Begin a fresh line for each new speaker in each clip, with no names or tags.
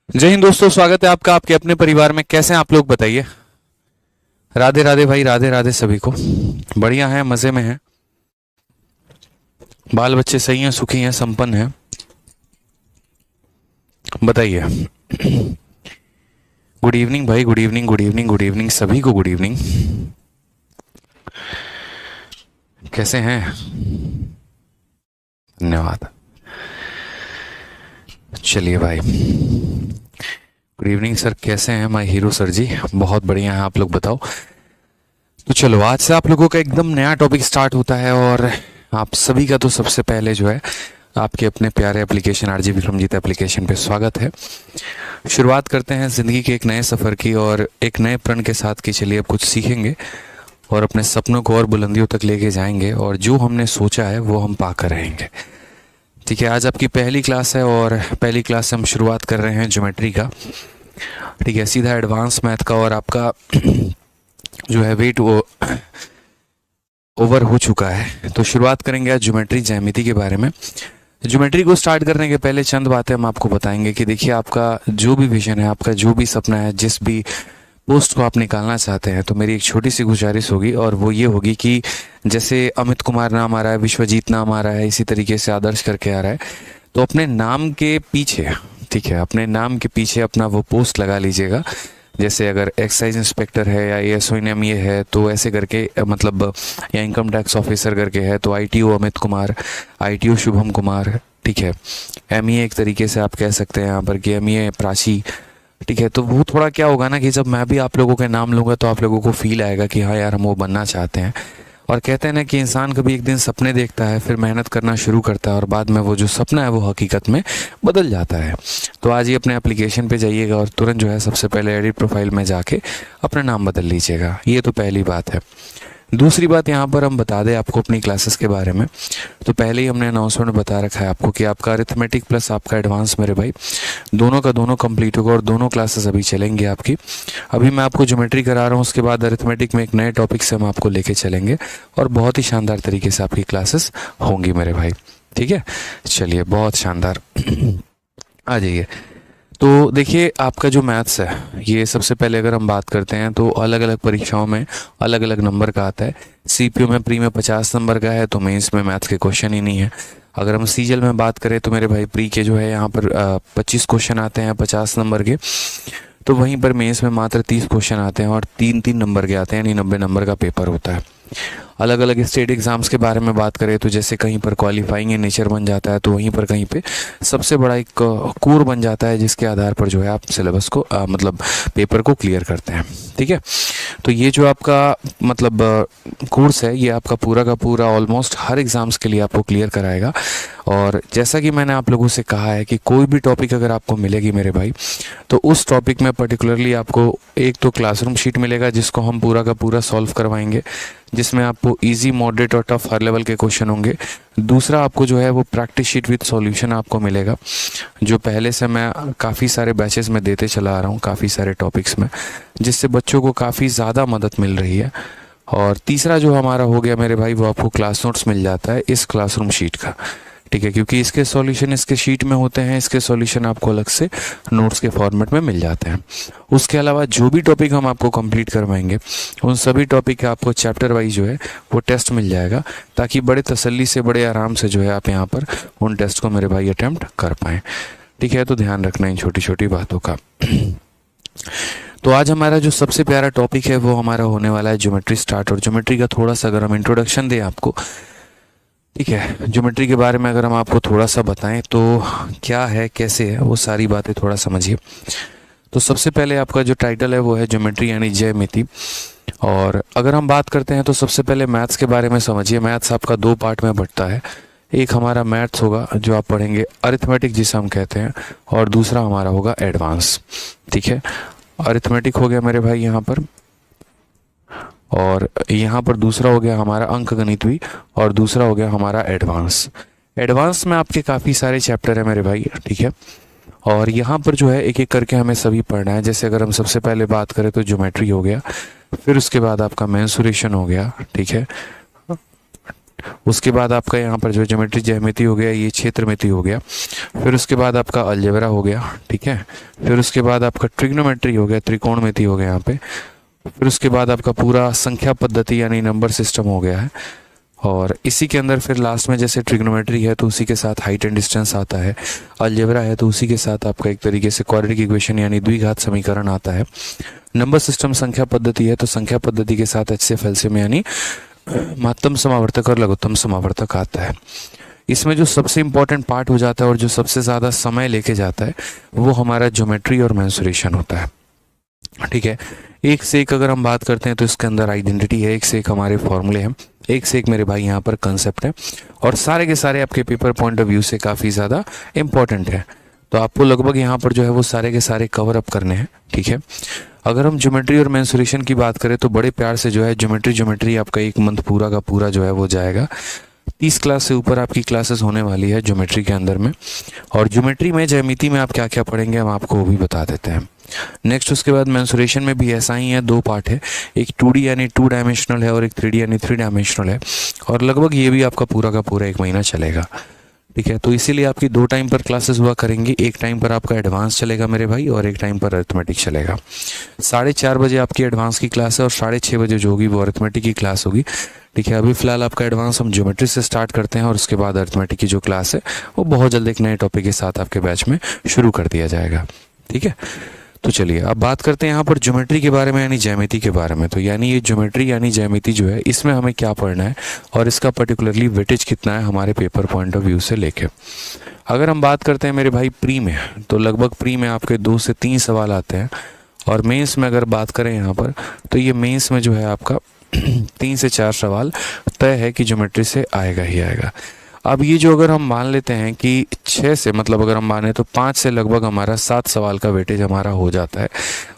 जय हिंद दोस्तों, स्वागत है आपका आपके अपने परिवार में। कैसे हैं आप लोग, बताइए। राधे राधे भाई, राधे राधे सभी को। बढ़िया है, मजे में है, बाल बच्चे सही हैं, सुखी हैं, संपन्न हैं, बताइए। गुड इवनिंग भाई, good evening, good evening, good evening सभी को, गुड इवनिंग। कैसे हैं? धन्यवाद। चलिए भाई, गुड इवनिंग सर, कैसे हैं माय हीरो सर जी? बहुत बढ़िया है, आप लोग बताओ। तो चलो, आज से आप लोगों का एकदम नया टॉपिक स्टार्ट होता है और आप सभी का तो सबसे पहले जो है आपके अपने प्यारे एप्लीकेशन आरजे विक्रमजीत एप्लीकेशन पे स्वागत है। शुरुआत करते हैं ज़िंदगी के एक नए सफ़र की और एक नए प्रण के साथ कि चलिए अब कुछ सीखेंगे और अपने सपनों को और बुलंदियों तक लेके जाएंगे और जो हमने सोचा है वो हम पाकर रहेंगे। ठीक है, आज आपकी पहली क्लास है और पहली क्लास से हम शुरुआत कर रहे हैं ज्योमेट्री का। ठीक है, सीधा एडवांस मैथ का, और आपका जो है वेट वो ओवर हो चुका है। तो शुरुआत करेंगे आज ज्योमेट्री ज्यामिति के बारे में। ज्योमेट्री को स्टार्ट करने के पहले चंद बातें हम आपको बताएंगे कि देखिए, आपका जो भी विजन है, आपका जो भी सपना है, जिस भी पोस्ट को आप निकालना चाहते हैं, तो मेरी एक छोटी सी गुजारिश होगी और वो ये होगी कि जैसे अमित कुमार नाम आ रहा है, विश्वजीत नाम आ रहा है, इसी तरीके से आदर्श करके आ रहा है, तो अपने नाम के पीछे, ठीक है, अपने नाम के पीछे अपना वो पोस्ट लगा लीजिएगा। जैसे अगर एक्साइज इंस्पेक्टर है या एएसओ है तो ऐसे करके, मतलब या इनकम टैक्स ऑफिसर करके है तो आईटीओ अमित कुमार, आईटीओ शुभम कुमार, ठीक है। एमईए एक तरीके से आप कह सकते हैं यहाँ पर कि एमईए प्राची, ठीक है। तो वो थोड़ा क्या होगा ना कि जब मैं भी आप लोगों के नाम लूँगा तो आप लोगों को फील आएगा कि हाँ यार, हम वो बनना चाहते हैं। और कहते हैं ना कि इंसान कभी एक दिन सपने देखता है, फिर मेहनत करना शुरू करता है और बाद में वो जो सपना है वो हकीकत में बदल जाता है। तो आज ही अपने एप्लीकेशन पे जाइएगा और तुरंत जो है सबसे पहले एडिट प्रोफाइल में जाके अपना नाम बदल लीजिएगा। ये तो पहली बात है। दूसरी बात, यहाँ पर हम बता दें आपको अपनी क्लासेस के बारे में। तो पहले ही हमने अनाउंसमेंट बता रखा है आपको कि आपका अरिथमेटिक प्लस आपका एडवांस मेरे भाई दोनों का दोनों कंप्लीट होगा और दोनों क्लासेस अभी चलेंगी आपकी। अभी मैं आपको ज्योमेट्री करा रहा हूँ, उसके बाद अरिथमेटिक में एक नए टॉपिक से हम आपको लेके चलेंगे और बहुत ही शानदार तरीके से आपकी क्लासेस होंगी मेरे भाई। ठीक है, चलिए, बहुत शानदार। आ जाइए। तो देखिए, आपका जो मैथ्स है ये सबसे पहले अगर हम बात करते हैं तो अलग अलग परीक्षाओं में अलग अलग नंबर का आता है। सीपीयू में प्री में 50 नंबर का है, तो मेंस में मैथ्स के क्वेश्चन ही नहीं है। अगर हम सीजल में बात करें तो मेरे भाई प्री के जो है यहाँ पर 25 क्वेश्चन आते हैं 50 नंबर के, तो वहीं पर मेंस में मात्र 30 क्वेश्चन आते हैं और 3-3 नंबर के आते हैं, यानी 90 नंबर का पेपर होता है। अलग अलग स्टेट एग्जाम्स के बारे में बात करें तो जैसे कहीं पर क्वालिफाइंग इन नेचर बन जाता है, तो वहीं पर कहीं पे सबसे बड़ा एक कोर बन जाता है जिसके आधार पर जो है आप सिलेबस को मतलब पेपर को क्लियर करते हैं। ठीक है, तो ये जो आपका मतलब कोर्स है ये आपका पूरा का पूरा ऑलमोस्ट हर एग्ज़ाम्स के लिए आपको क्लियर कराएगा। और जैसा कि मैंने आप लोगों से कहा है कि कोई भी टॉपिक अगर आपको मिलेगी मेरे भाई, तो उस टॉपिक में पर्टिकुलरली आपको एक तो क्लासरूम शीट मिलेगा जिसको हम पूरा का पूरा सॉल्व करवाएंगे, जिसमें आपको इजी, मॉडरेट और टफ हर लेवल के क्वेश्चन होंगे। दूसरा, आपको जो है वो प्रैक्टिस शीट विद सॉल्यूशन आपको मिलेगा, जो पहले से मैं काफ़ी सारे बैचेस में देते चला आ रहा हूँ, काफ़ी सारे टॉपिक्स में, जिससे बच्चों को काफ़ी ज़्यादा मदद मिल रही है। और तीसरा जो हमारा हो गया मेरे भाई, वो आपको क्लास नोट्स मिल जाता है इस क्लासरूम शीट का। ठीक है, क्योंकि इसके सॉल्यूशन इसके शीट में होते हैं, इसके सॉल्यूशन आपको अलग से नोट्स के फॉर्मेट में मिल जाते हैं। उसके अलावा जो भी टॉपिक हम आपको कंप्लीट करवाएंगे उन सभी टॉपिक का आपको चैप्टर वाइज जो है वो टेस्ट मिल जाएगा, ताकि बड़े तसल्ली से, बड़े आराम से जो है आप यहाँ पर उन टेस्ट को मेरे भाई अटैम्प्ट कर पाएँ। ठीक है, तो ध्यान रखना इन छोटी छोटी बातों का। तो आज हमारा जो सबसे प्यारा टॉपिक है वो हमारा होने वाला है ज्योमेट्री स्टार्ट। और ज्योमेट्री का थोड़ा सा अगर हम इंट्रोडक्शन दें आपको, ठीक है, ज्योमेट्री के बारे में अगर हम आपको थोड़ा सा बताएं तो क्या है, कैसे है, वो सारी बातें थोड़ा समझिए। तो सबसे पहले आपका जो टाइटल है वो है ज्योमेट्री यानी ज्यामिति। और अगर हम बात करते हैं तो सबसे पहले मैथ्स के बारे में समझिए। मैथ्स आपका 2 पार्ट में बंटता है। एक हमारा मैथ्स होगा जो आप पढ़ेंगे अरिथमेटिक जिसे हम कहते हैं, और दूसरा हमारा होगा एडवांस। ठीक है, अरिथमेटिक हो गया मेरे भाई यहाँ पर, और यहाँ पर दूसरा हो गया हमारा अंकगणित, और दूसरा हो गया हमारा एडवांस। एडवांस में आपके काफ़ी सारे चैप्टर है मेरे भाई, ठीक है। और यहाँ पर जो है एक एक करके हमें सभी पढ़ना है। जैसे अगर हम सबसे पहले बात करें तो ज्योमेट्री हो गया, फिर उसके बाद आपका मेंसुरेशन हो गया, ठीक है। उसके बाद आपका यहाँ पर जो ज्योमेट्री ज्यामिति हो गया, ये क्षेत्रमिति हो गया। फिर उसके बाद आपका अलजेब्रा हो गया, ठीक है। फिर उसके बाद आपका ट्रिग्नोमेट्री हो गया, त्रिकोणमिति हो गया यहाँ पे। फिर उसके बाद आपका पूरा संख्या पद्धति यानी नंबर सिस्टम हो गया है। और इसी के अंदर फिर लास्ट में जैसे ट्रिग्नोमेट्री है तो उसी के साथ हाइट एंड डिस्टेंस आता है, अलजेब्रा है तो उसी के साथ आपका एक तरीके से क्वाड्रेटिक इक्वेशन यानी द्विघात समीकरण आता है। नंबर सिस्टम संख्या पद्धति है तो संख्या पद्धति के साथ HCF LCM यानी महत्तम समावर्तक और लघुत्तम समावर्तक आता है। इसमें जो सबसे इंपॉर्टेंट पार्ट हो जाता है और जो सबसे ज़्यादा समय लेके जाता है वो हमारा ज्योमेट्री और मेंसुरेशन होता है, ठीक है। एक से एक अगर हम बात करते हैं तो इसके अंदर आइडेंटिटी है, एक से एक हमारे फॉर्मूले हैं, एक से एक मेरे भाई यहाँ पर कंसेप्ट है, और सारे के सारे आपके पेपर पॉइंट ऑफ व्यू से काफ़ी ज़्यादा इंपॉर्टेंट है। तो आपको लगभग यहाँ पर जो है वो सारे के सारे कवर अप करने हैं, ठीक है। अगर हम ज्योमेट्री और मेंसुरेशन की बात करें तो बड़े प्यार से जो है ज्योमेट्री आपका एक मंथ पूरा का पूरा जो है वो जाएगा। 30 क्लास से ऊपर आपकी क्लासेस होने वाली है ज्योमेट्री के अंदर में। और ज्योमेट्री में ज्यामिति में आप क्या क्या पढ़ेंगे हम आपको वो भी बता देते हैं। नेक्स्ट उसके बाद मेंसुरेशन में भी ऐसा ही है, 2 पार्ट है, एक 2D यानी 2 डायमेंशनल है और एक 3D यानी 3 डायमेंशनल है। और लगभग ये भी आपका पूरा का पूरा 1 महीना चलेगा, ठीक है। तो इसीलिए आपकी 2 टाइम पर क्लासेस हुआ करेंगी, एक टाइम पर आपका एडवांस चलेगा मेरे भाई और एक टाइम पर अरिथमेटिक चलेगा। 4:30 बजे आपकी एडवांस की क्लास है और 6:30 बजे जो होगी वो अरिथमेटिक की क्लास होगी, ठीक है। अभी फिलहाल आपका एडवांस हम ज्योमेट्री से स्टार्ट करते हैं और उसके बाद अरिथमेटिक की जो क्लास है वो बहुत जल्द एक नए टॉपिक के साथ आपके बैच में शुरू कर दिया जाएगा, ठीक है। तो चलिए अब बात करते हैं यहाँ पर ज्योमेट्री के बारे में यानी ज्यामिति के बारे में। तो यानी ये ज्योमेट्री यानी ज्यामिति जो है इसमें हमें क्या पढ़ना है और इसका पर्टिकुलरली वेटेज कितना है हमारे पेपर पॉइंट ऑफ व्यू से लेके। अगर हम बात करते हैं मेरे भाई प्री में, तो लगभग प्री में आपके 2 से 3 सवाल आते हैं। और मेंस में अगर बात करें यहाँ पर तो ये मेंस में जो है आपका 3 से 4 सवाल तय है कि ज्योमेट्री से आएगा ही आएगा। अब ये जो अगर हम मान लेते हैं कि 6 से मतलब अगर हम माने तो 5 से लगभग हमारा 7 सवाल का वेटेज हमारा हो जाता है।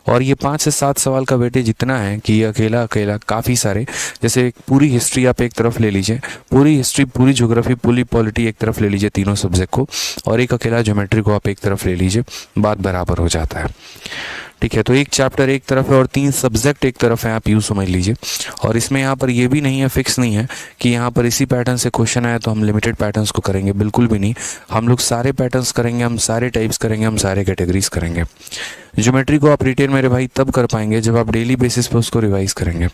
और ये 5 से 7 सवाल का वेटेज इतना है कि ये अकेला अकेला काफ़ी सारे, जैसे पूरी हिस्ट्री आप एक तरफ ले लीजिए, पूरी हिस्ट्री, पूरी ज्योग्राफी, पूरी पॉलिटी एक तरफ ले लीजिए तीनों सब्जेक्ट को, और एक अकेला ज्योमेट्री को आप एक तरफ ले लीजिए, बात बराबर हो जाता है, ठीक है। तो एक चैप्टर एक तरफ है और 3 सब्जेक्ट एक तरफ है, आप यूँ समझ लीजिए। और इसमें यहाँ पर ये भी नहीं है, फिक्स नहीं है कि यहाँ पर इसी पैटर्न से क्वेश्चन आया तो हम लिमिटेड पैटर्न्स को करेंगे, बिल्कुल भी नहीं। हम लोग सारे पैटर्न्स करेंगे, हम सारे टाइप्स करेंगे, हम सारे कैटेगरीज करेंगे। ज्योमेट्री को आप रिटेन मेरे भाई तब कर पाएंगे जब आप डेली बेसिस पे उसको रिवाइज करेंगे।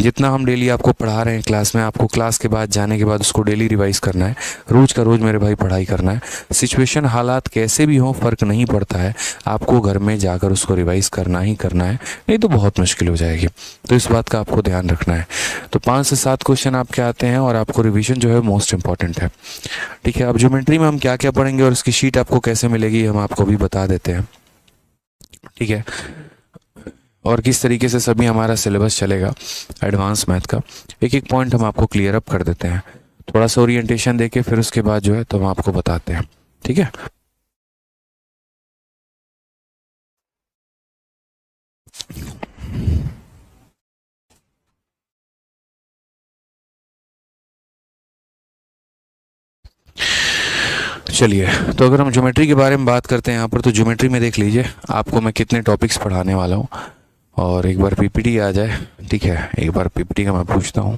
जितना हम डेली आपको पढ़ा रहे हैं क्लास में, आपको क्लास के बाद जाने के बाद उसको डेली रिवाइज करना है, रोज का रोज मेरे भाई पढ़ाई करना है। सिचुएशन हालात कैसे भी हो फर्क नहीं पड़ता है, आपको घर में जाकर उसको रिवाइज करना ही करना है, नहीं तो बहुत मुश्किल हो जाएगी। तो इस बात का आपको ध्यान रखना है। तो 5 से 7 क्वेश्चन आपके आते हैं और आपको रिविजन जो है मोस्ट इंपॉर्टेंट है, ठीक है। अब ज्योमेट्री में हम क्या क्या पढ़ेंगे और इसकी शीट आपको कैसे मिलेगी हम आपको भी बता देते हैं, ठीक है। और किस तरीके से सभी हमारा सिलेबस चलेगा एडवांस मैथ का, एक एक पॉइंट हम आपको क्लियर अप कर देते हैं, थोड़ा सा ओरिएंटेशन देके फिर उसके बाद जो है तो हम आपको बताते हैं, ठीक है। चलिए, तो अगर हम ज्योमेट्री के बारे में बात करते हैं यहाँ पर, तो ज्योमेट्री में देख लीजिए आपको मैं कितने टॉपिक्स पढ़ाने वाला हूँ। और एक बार पीपीटी आ जाए, ठीक है, एक बार पीपीटी का मैं पूछता हूँ।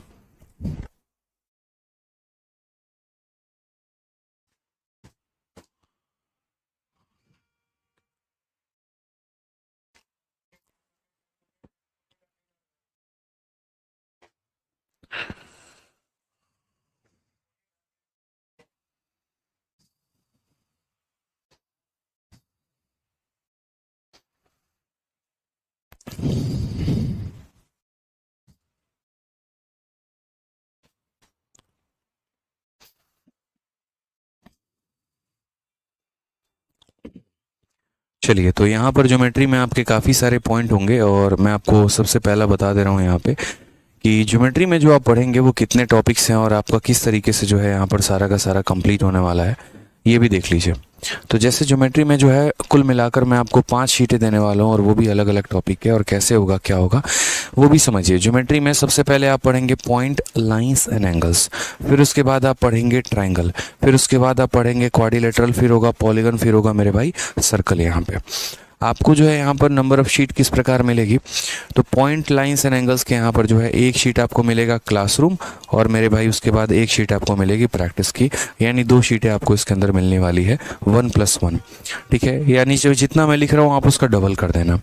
चलिए, तो यहाँ पर ज्योमेट्री में आपके काफ़ी सारे पॉइंट होंगे और मैं आपको सबसे पहला बता दे रहा हूँ यहाँ पे कि ज्योमेट्री में जो आप पढ़ेंगे वो कितने टॉपिक्स हैं और आपका किस तरीके से जो है यहाँ पर सारा का सारा कंप्लीट होने वाला है, ये भी देख लीजिए। तो जैसे ज्योमेट्री में जो है कुल मिलाकर मैं आपको 5 शीटें देने वाला हूँ और वो भी अलग अलग टॉपिक के, और कैसे होगा क्या होगा वो भी समझिए। ज्योमेट्री में सबसे पहले आप पढ़ेंगे पॉइंट, लाइंस एंड एंगल्स, फिर उसके बाद आप पढ़ेंगे ट्राइंगल, फिर उसके बाद आप पढ़ेंगे क्वाड्रिलेटरल, फिर होगा पॉलीगन, फिर होगा मेरे भाई सर्कल। यहाँ पे आपको जो है यहाँ पर नंबर ऑफ शीट किस प्रकार मिलेगी, तो पॉइंट, लाइंस एंड एंगल्स के यहाँ पर जो है एक शीट आपको मिलेगा क्लासरूम, और मेरे भाई उसके बाद एक शीट आपको मिलेगी प्रैक्टिस की, यानी 2 शीटें आपको इसके अंदर मिलने वाली है 1+1। ठीक है, यानी जो जितना मैं लिख रहा हूँ आप उसका डबल कर देना।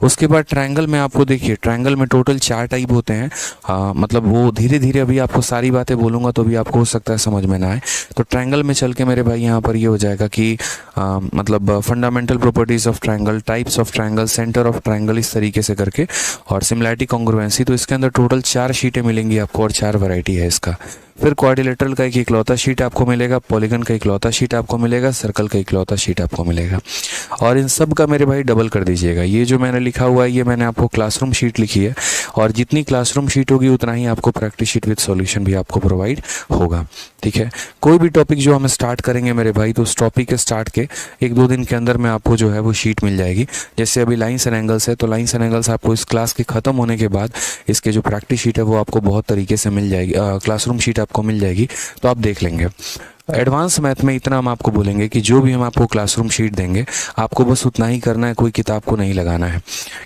उसके बाद ट्रायंगल में आपको देखिए, ट्रायंगल में टोटल 4 टाइप होते हैं। मतलब वो धीरे धीरे अभी आपको सारी बातें बोलूँगा तो भी आपको हो सकता है समझ में ना आए। तो ट्रायंगल में चल के मेरे भाई यहाँ पर ये हो जाएगा कि मतलब fundamental properties of triangle, types of triangle, centre of triangle, इस तरीके से करके, और सिमिलैरिटी, कॉन्ग्रुएंसी। तो इसके अंदर टोटल 4 शीटें मिलेंगी आपको और 4 वैरायटी है इसका। फिर क्वाड्रिलेटरल का एक इकलौता शीट आपको मिलेगा, पॉलीगन का इकलौता शीट आपको मिलेगा, सर्कल का इकलौता शीट आपको मिलेगा। और इन सब का मेरे भाई डबल कर दीजिएगा। ये जो मैंने लिखा हुआ है ये मैंने आपको क्लासरूम शीट लिखी है, और जितनी क्लासरूम शीट होगी उतना ही आपको प्रैक्टिस शीट विद सॉल्यूशन भी आपको प्रोवाइड होगा। ठीक है, कोई भी टॉपिक जो हम स्टार्ट करेंगे मेरे भाई, तो उस टॉपिक के स्टार्ट के 1-2 दिन के अंदर में आपको जो है वो शीट मिल जाएगी। जैसे अभी लाइंस एंड एंगल्स है, तो लाइंस एंड एंगल्स आपको इस क्लास के खत्म होने के बाद इसके जो प्रैक्टिस शीट है वो आपको बहुत तरीके से मिल जाएगी, क्लासरूम शीट आपको मिल जाएगी, तो आप देख लेंगे। एडवांस मैथ में इतना हम आपको बोलेंगे कि जो भी हम आपको क्लासरूम शीट देंगे आपको बस उतना ही करना है, कोई किताब को नहीं लगाना है।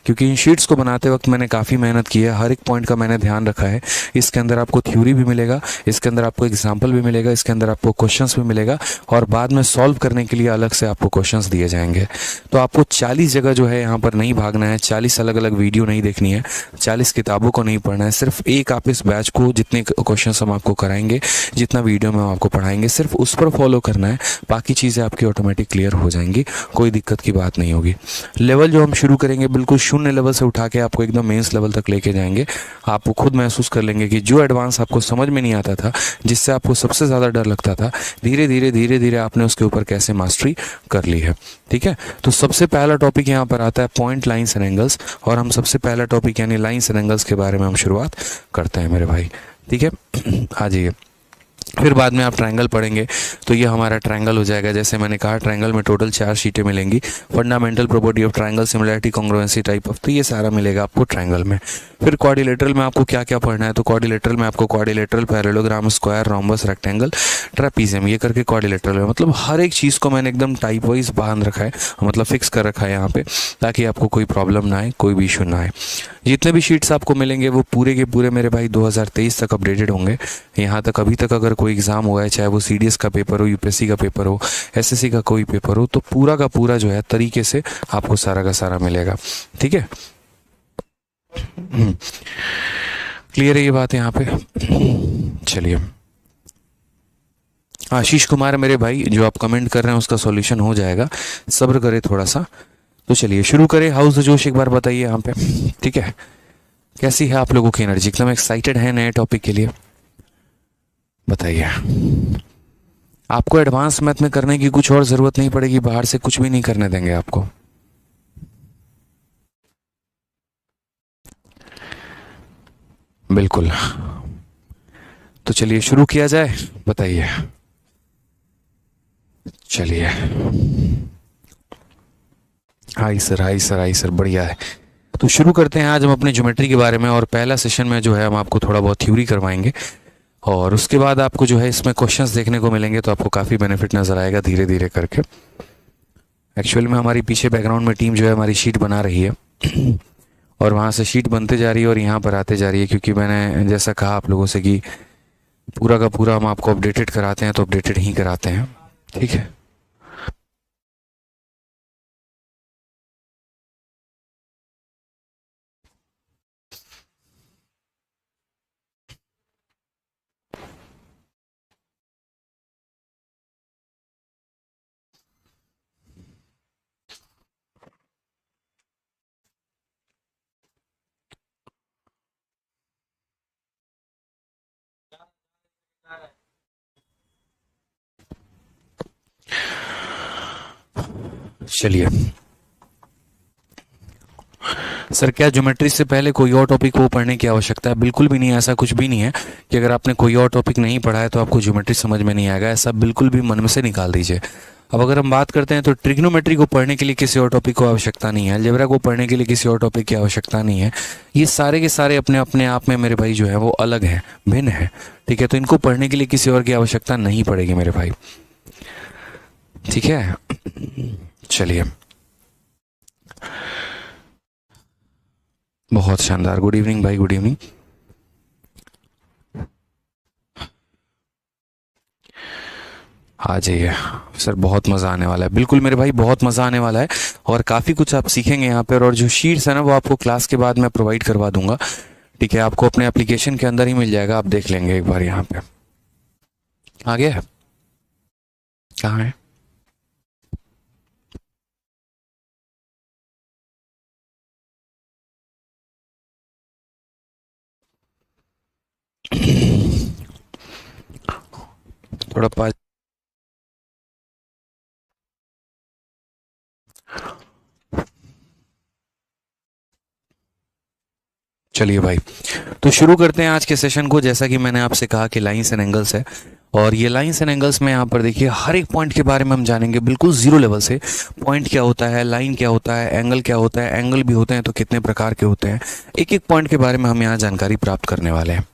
क्योंकि इन शीट्स को बनाते वक्त मैंने काफ़ी मेहनत की है, हर एक पॉइंट का मैंने ध्यान रखा है। इसके अंदर आपको थ्योरी भी मिलेगा, इसके अंदर आपको एग्जाम्पल भी मिलेगा, इसके अंदर आपको क्वेश्चंस भी मिलेगा, और बाद में सॉल्व करने के लिए अलग से आपको क्वेश्चंस दिए जाएंगे। तो आपको 40 जगह जो है यहाँ पर नहीं भागना है, 40 अलग अलग वीडियो नहीं देखनी है, 40 किताबों को नहीं पढ़ना है। सिर्फ एक आप इस बैच को, जितने क्वेश्चन हम आपको कराएंगे, जितना वीडियो में हम आपको पढ़ाएंगे, सिर्फ उस पर फॉलो करना है, बाकी चीज़ें आपकी ऑटोमेटिक क्लियर हो जाएंगी, कोई दिक्कत की बात नहीं होगी। लेवल जो हम शुरू करेंगे बिल्कुल शून्य लेवल से उठा के आपको एकदम मेंस लेवल तक लेके जाएंगे। आप खुद महसूस कर लेंगे कि जो एडवांस आपको समझ में नहीं आता था, जिससे आपको सबसे ज़्यादा डर लगता था, धीरे धीरे आपने उसके ऊपर कैसे मास्टरी कर ली है। ठीक है, तो सबसे पहला टॉपिक यहाँ पर आता है पॉइंट, लाइंस एंड एंगल्स, और हम सबसे पहला टॉपिक यानी लाइंस एंड एंगल्स के बारे में हम शुरुआत करते हैं मेरे भाई। ठीक है, आ जाइए। फिर बाद में आप ट्रायंगल पढ़ेंगे, तो ये हमारा ट्रायंगल हो जाएगा। जैसे मैंने कहा, ट्रायंगल में टोटल 4 शीटें मिलेंगी, fundamental property of triangle, similarity, congruency, type of, तो ये सारा मिलेगा आपको ट्रायंगल में। फिर क्वाड्रिलेटरल में आपको क्या क्या पढ़ना है, तो क्वाड्रिलेटरल में आपको quadrilateral, parallelogram, square, rhombus, rectangle, trapezium, ये करके क्वाड्रिलेटरल में मतलब हर एक चीज़ को मैंने एकदम टाइप वाइज बांध रखा है, मतलब फिक्स कर रखा है यहाँ पे, ताकि आपको कोई प्रॉब्लम ना आए, कोई भी इशू ना आए। जितने भी शीट्स आपको मिलेंगे वो पूरे के पूरे मेरे भाई 2023 तक अपडेटेड होंगे। यहाँ तक अभी तक अगर कोई एग्जाम हुआ है, चाहे वो CDS का पेपर हो, UPSC का पेपर हो, SSC का कोई पेपर हो, तो पूरा का पूरा जो है तरीके से आपको सारा का सारा मिलेगा। ठीक है, क्लियर है ये बात यहाँ पे। चलिए, आशीष कुमार मेरे भाई जो आप कमेंट कर रहे हैं उसका सॉल्यूशन हो जाएगा, सब्र करें थोड़ा सा। तो चलिए शुरू करें। हाउस द जोश एक बार बताइए यहाँ पे। ठीक है, कैसी है आप लोगों की एनर्जी, एकदम एक्साइटेड है नए टॉपिक के लिए? बताइए। आपको एडवांस मैथ में करने की कुछ और जरूरत नहीं पड़ेगी, बाहर से कुछ भी नहीं करने देंगे आपको। बिल्कुल, तो चलिए शुरू किया जाए, बताइए। चलिए, high sir, high sir, high sir, बढ़िया है। तो शुरू करते हैं आज हम अपने ज्योमेट्री के बारे में, और पहला सेशन में जो है हम आपको थोड़ा बहुत थ्योरी करवाएंगे, और उसके बाद आपको जो है इसमें क्वेश्चंस देखने को मिलेंगे, तो आपको काफ़ी बेनिफिट नज़र आएगा धीरे धीरे करके। एक्चुअल में हमारी पीछे बैकग्राउंड में टीम जो है हमारी शीट बना रही है, और वहाँ से शीट बनते जा रही है और यहाँ पर आते जा रही है, क्योंकि मैंने जैसा कहा आप लोगों से कि पूरा का पूरा हम आपको अपडेटेड कराते हैं, तो अपडेटेड ही कराते हैं। ठीक है, चलिए सर, क्या ज्योमेट्री से पहले कोई और टॉपिक को पढ़ने की आवश्यकता है? बिल्कुल भी नहीं, ऐसा कुछ भी नहीं है कि अगर आपने कोई और टॉपिक नहीं पढ़ा है तो आपको ज्योमेट्री समझ में नहीं आएगा, ऐसा बिल्कुल भी मन में से निकाल दीजिए। अब अगर हम बात करते हैं तो ट्रिग्नोमेट्री को पढ़ने के लिए किसी और टॉपिक को आवश्यकता नहीं है, अलजेब्रा को पढ़ने के लिए किसी और टॉपिक की आवश्यकता नहीं है। ये सारे के सारे अपने अपने आप में मेरे भाई जो है वो अलग हैं, भिन्न है, ठीक है। तो इनको पढ़ने के लिए किसी और की आवश्यकता नहीं पड़ेगी मेरे भाई, ठीक है। चलिए, बहुत शानदार। गुड इवनिंग भाई, गुड इवनिंग। आ जाइए सर, बहुत मज़ा आने वाला है। बिल्कुल मेरे भाई, बहुत मज़ा आने वाला है और काफ़ी कुछ आप सीखेंगे यहाँ पे। और जो शीट्स है ना वो आपको क्लास के बाद मैं प्रोवाइड करवा दूंगा, ठीक है। आपको अपने एप्लीकेशन के अंदर ही मिल जाएगा, आप देख लेंगे एक बार। यहाँ पे आ गया है, कहाँ है? थोड़ा पास। चलिए भाई, तो शुरू करते हैं आज के सेशन को। जैसा कि मैंने आपसे कहा कि लाइंस एंड एंगल्स है, और ये लाइंस एंड एंगल्स में यहाँ पर देखिए हर एक पॉइंट के बारे में हम जानेंगे बिल्कुल जीरो लेवल से। पॉइंट क्या होता है, लाइन क्या होता है, एंगल क्या होता है, एंगल भी होते हैं तो कितने प्रकार के होते हैं, एक एक पॉइंट के बारे में हम यहाँ जानकारी प्राप्त करने वाले हैं,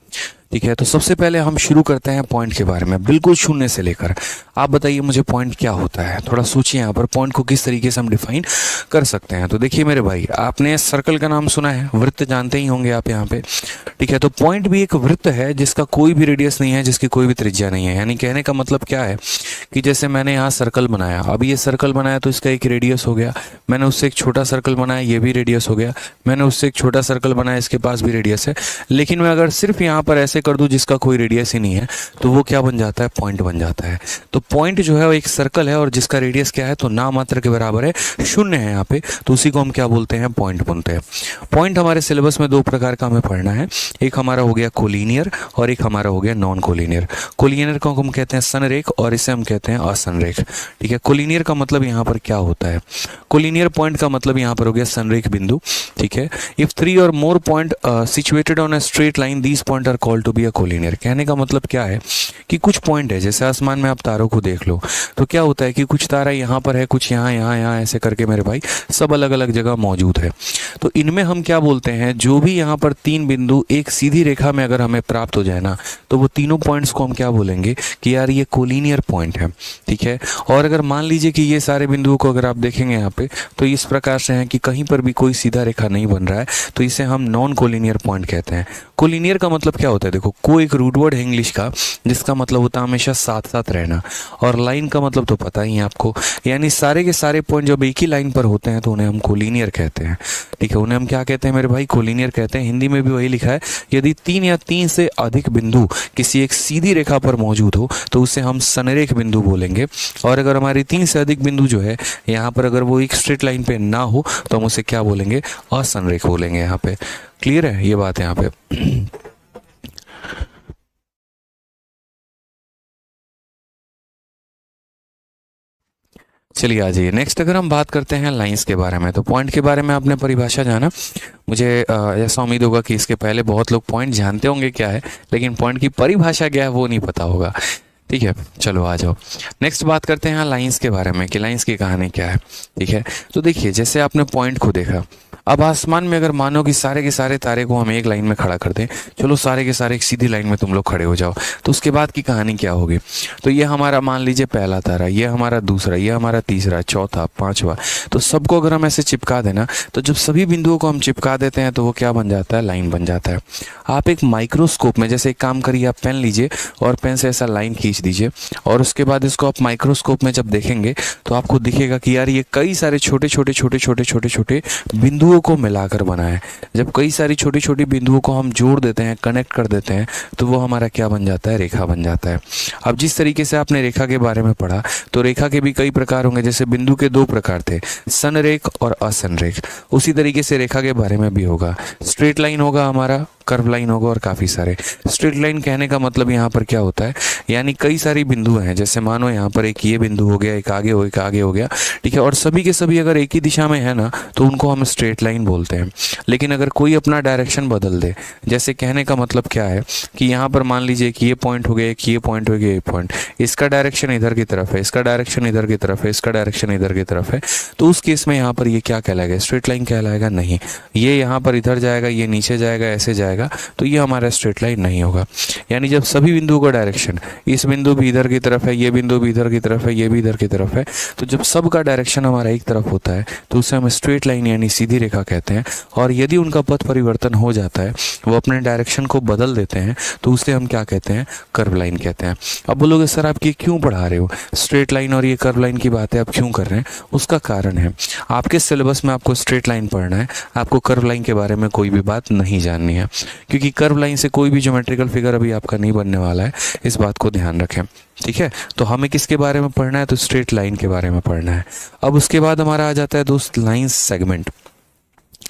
ठीक है। तो सबसे पहले हम शुरू करते हैं पॉइंट के बारे में, बिल्कुल शून्य से लेकर। आप बताइए मुझे पॉइंट क्या होता है, थोड़ा सोचिए यहाँ पर पॉइंट को किस तरीके से हम डिफाइन कर सकते हैं। तो देखिए मेरे भाई, आपने सर्कल का नाम सुना है, वृत्त जानते ही होंगे आप यहाँ पे, ठीक है। तो पॉइंट भी एक वृत्त है जिसका कोई भी रेडियस नहीं है, जिसकी कोई भी त्रिज्या नहीं है। यानी कहने का मतलब क्या है कि जैसे मैंने यहाँ सर्कल बनाया, अब ये सर्कल बनाया तो इसका एक रेडियस हो गया, मैंने उससे एक छोटा सर्कल बनाया, ये भी रेडियस हो गया, मैंने उससे एक छोटा सर्कल बनाया, इसके पास भी रेडियस है। लेकिन मैं अगर सिर्फ यहाँ पर ऐसे कर दूं जिसका कोई रेडियस ही नहीं है, तो वो क्या बन जाता है, पॉइंट बन जाता है। तो पॉइंट जो है वो एक सर्कल है और जिसका रेडियस क्या है, तो ना मात्र के बराबर है, शून्य है यहाँ पे, तो उसी को हम क्या बोलते हैं, पॉइंट बोलते हैं। पॉइंट हमारे सिलेबस में दो प्रकार का हमें पढ़ना है, एक हमारा हो गया कोलिनियर और एक हमारा हो गया नॉन कोलिनियर। कोलिनियर को हम कहते हैं संरेख और इसे हम कहते हैं असंरेख, ठीक है। कोलिनियर का मतलब यहाँ पर क्या होता है, कोलिनियर पॉइंट का मतलब यहाँ पर हो गया संरेख बिंदु, ठीक है। इफ 3 और more point situated on a straight line, these point are called to be a collinear. कहने का मतलब क्या है कि कुछ पॉइंट है, जैसे आसमान में आप तारों को देख लो, तो क्या होता है कि कुछ तारा यहाँ पर है, कुछ यहाँ यहाँ यहाँ ऐसे करके मेरे भाई सब अलग अलग जगह मौजूद है। तो इनमें हम क्या बोलते हैं, जो भी यहाँ पर 3 बिंदु एक सीधी रेखा में अगर हमें प्राप्त हो जाए ना, तो वो तीनों पॉइंट्स को हम क्या बोलेंगे कि यार ये कोलिनियर पॉइंट है, ठीक है। और अगर मान लीजिए कि ये सारे बिंदुओं को अगर आप देखेंगे यहाँ पे, तो इस प्रकार से है कि कहीं पर भी कोई सीधा रेखा नहीं बन रहा है, तो इसे हम नॉन कोलिनियर पॉइंट कहते हैं। कोलिनियर का मतलब क्या होता है, देखो को एक रूट वर्ड है इंग्लिश का जिसका मतलब होता है हमेशा साथ साथ रहना, और लाइन का मतलब तो पता ही है आपको, यानी सारे के सारे पॉइंट जब एक ही लाइन पर होते हैं तो उन्हें हम कोलिनियर कहते हैं, ठीक है। उन्हें हम क्या कहते हैं मेरे भाई, कोलिनियर कहते हैं। हिंदी में भी वही लिखा है, यदि 3 या 3 से अधिक बिंदु किसी एक सीधी रेखा पर मौजूद हो तो उसे हम संरेख बिंदु बोलेंगे। और अगर हमारे 3 से अधिक बिंदु जो है यहाँ पर अगर वो एक स्ट्रेट लाइन पे ना हो तो हम उसे क्या बोलेंगे, असंरेख बोलेंगे। यहाँ पे क्लियर है ये बात यहाँ पे। चलिए आ जाइए नेक्स्ट, अगर हम बात करते हैं लाइंस के बारे में, तो पॉइंट के बारे में आपने परिभाषा जाना। मुझे ऐसा उम्मीद होगा कि इसके पहले बहुत लोग पॉइंट जानते होंगे क्या है, लेकिन पॉइंट की परिभाषा क्या है वो नहीं पता होगा, ठीक है। चलो आ जाओ नेक्स्ट बात करते हैं लाइंस के बारे में कि लाइंस की कहानी क्या है, ठीक है। तो देखिए जैसे आपने पॉइंट को देखा, अब आसमान में अगर मानो कि सारे के सारे तारे को हम एक लाइन में खड़ा कर दें, चलो सारे के सारे एक सीधी लाइन में तुम लोग खड़े हो जाओ, तो उसके बाद की कहानी क्या होगी। तो ये हमारा मान लीजिए पहला तारा, ये हमारा दूसरा, ये हमारा तीसरा, चौथा, पांचवा, तो सबको अगर हम ऐसे चिपका देना, तो जब सभी बिंदुओं को हम चिपका देते हैं तो वो क्या बन जाता है, लाइन बन जाता है। आप एक माइक्रोस्कोप में जैसे एक काम करिए, आप पेन लीजिए और पेन से ऐसा लाइन खींच दीजिए, और उसके बाद इसको आप माइक्रोस्कोप में जब देखेंगे तो आपको दिखेगा कि यार ये कई सारे छोटे छोटे छोटे छोटे छोटे छोटे बिंदुओं को मिलाकर बना है। जब कई सारी छोटी छोटी बिंदुओं को हम जोड़ देते हैं, कनेक्ट कर देते हैं, तो वो हमारा क्या बन जाता है, रेखा बन जाता है। अब जिस तरीके से आपने रेखा के बारे में पढ़ा, तो रेखा के भी कई प्रकार होंगे, जैसे बिंदु के 2 प्रकार थे, संरेख और असंरेख, उसी तरीके से रेखा के बारे में भी होगा। स्ट्रेट लाइन होगा हमारा कर्व लाइन होगा और काफ़ी सारे। स्ट्रेट लाइन कहने का मतलब यहाँ पर क्या होता है, यानी कई सारी बिंदु हैं, जैसे मानो यहाँ पर एक ये बिंदु हो गया, एक आगे हो गया, ठीक है, और सभी के सभी अगर एक ही दिशा में है ना तो उनको हम स्ट्रेट लाइन बोलते हैं। लेकिन अगर कोई अपना डायरेक्शन बदल दे, जैसे कहने का मतलब क्या है कि यहाँ पर मान लीजिए कि ये पॉइंट हो गया, कि ये पॉइंट हो गया, ये पॉइंट, इसका डायरेक्शन इधर की तरफ है, इसका डायरेक्शन इधर की तरफ है, इसका डायरेक्शन इधर की तरफ है, तो उस केस में यहाँ पर ये क्या कहलाएगा, स्ट्रेट लाइन कहलाएगा नहीं। ये यहाँ पर इधर जाएगा, ये नीचे जाएगा, ऐसे जाएगा, तो ये हमारा स्ट्रेट लाइन नहीं होगा। यानी जब सभी बिंदुओं का डायरेक्शन, इस बिंदु भी इधर की तरफ है, ये बिंदु भी इधर की तरफ है, ये भी इधर की तरफ है, तो जब सबका डायरेक्शन हमारा एक तरफ होता है तो उसे हम स्ट्रेट लाइन यानी सीधी रेखा कहते हैं। और यदि उनका पथ परिवर्तन हो जाता है, वो अपने डायरेक्शन को बदल देते हैं, तो उसे हम क्या कहते हैं, कर्व लाइन कहते हैं। अब बोलोगे सर आप ये क्यों पढ़ा रहे हो, स्ट्रेट लाइन और ये कर्व लाइन की बातें आप क्यों कर रहे हैं? उसका कारण है, आपके सिलेबस में आपको स्ट्रेट लाइन पढ़ना है, आपको कर्व लाइन के बारे में कोई भी बात नहीं जाननी है, क्योंकि कर्व लाइन से कोई भी ज्योमेट्रिकल फिगर अभी आपका नहीं बनने वाला है, इस बात को ध्यान रखें, ठीक है। तो हमें किसके बारे में पढ़ना है, तो स्ट्रेट लाइन के बारे में पढ़ना है। अब उसके बाद हमारा आ जाता है दोस्त लाइन सेगमेंट,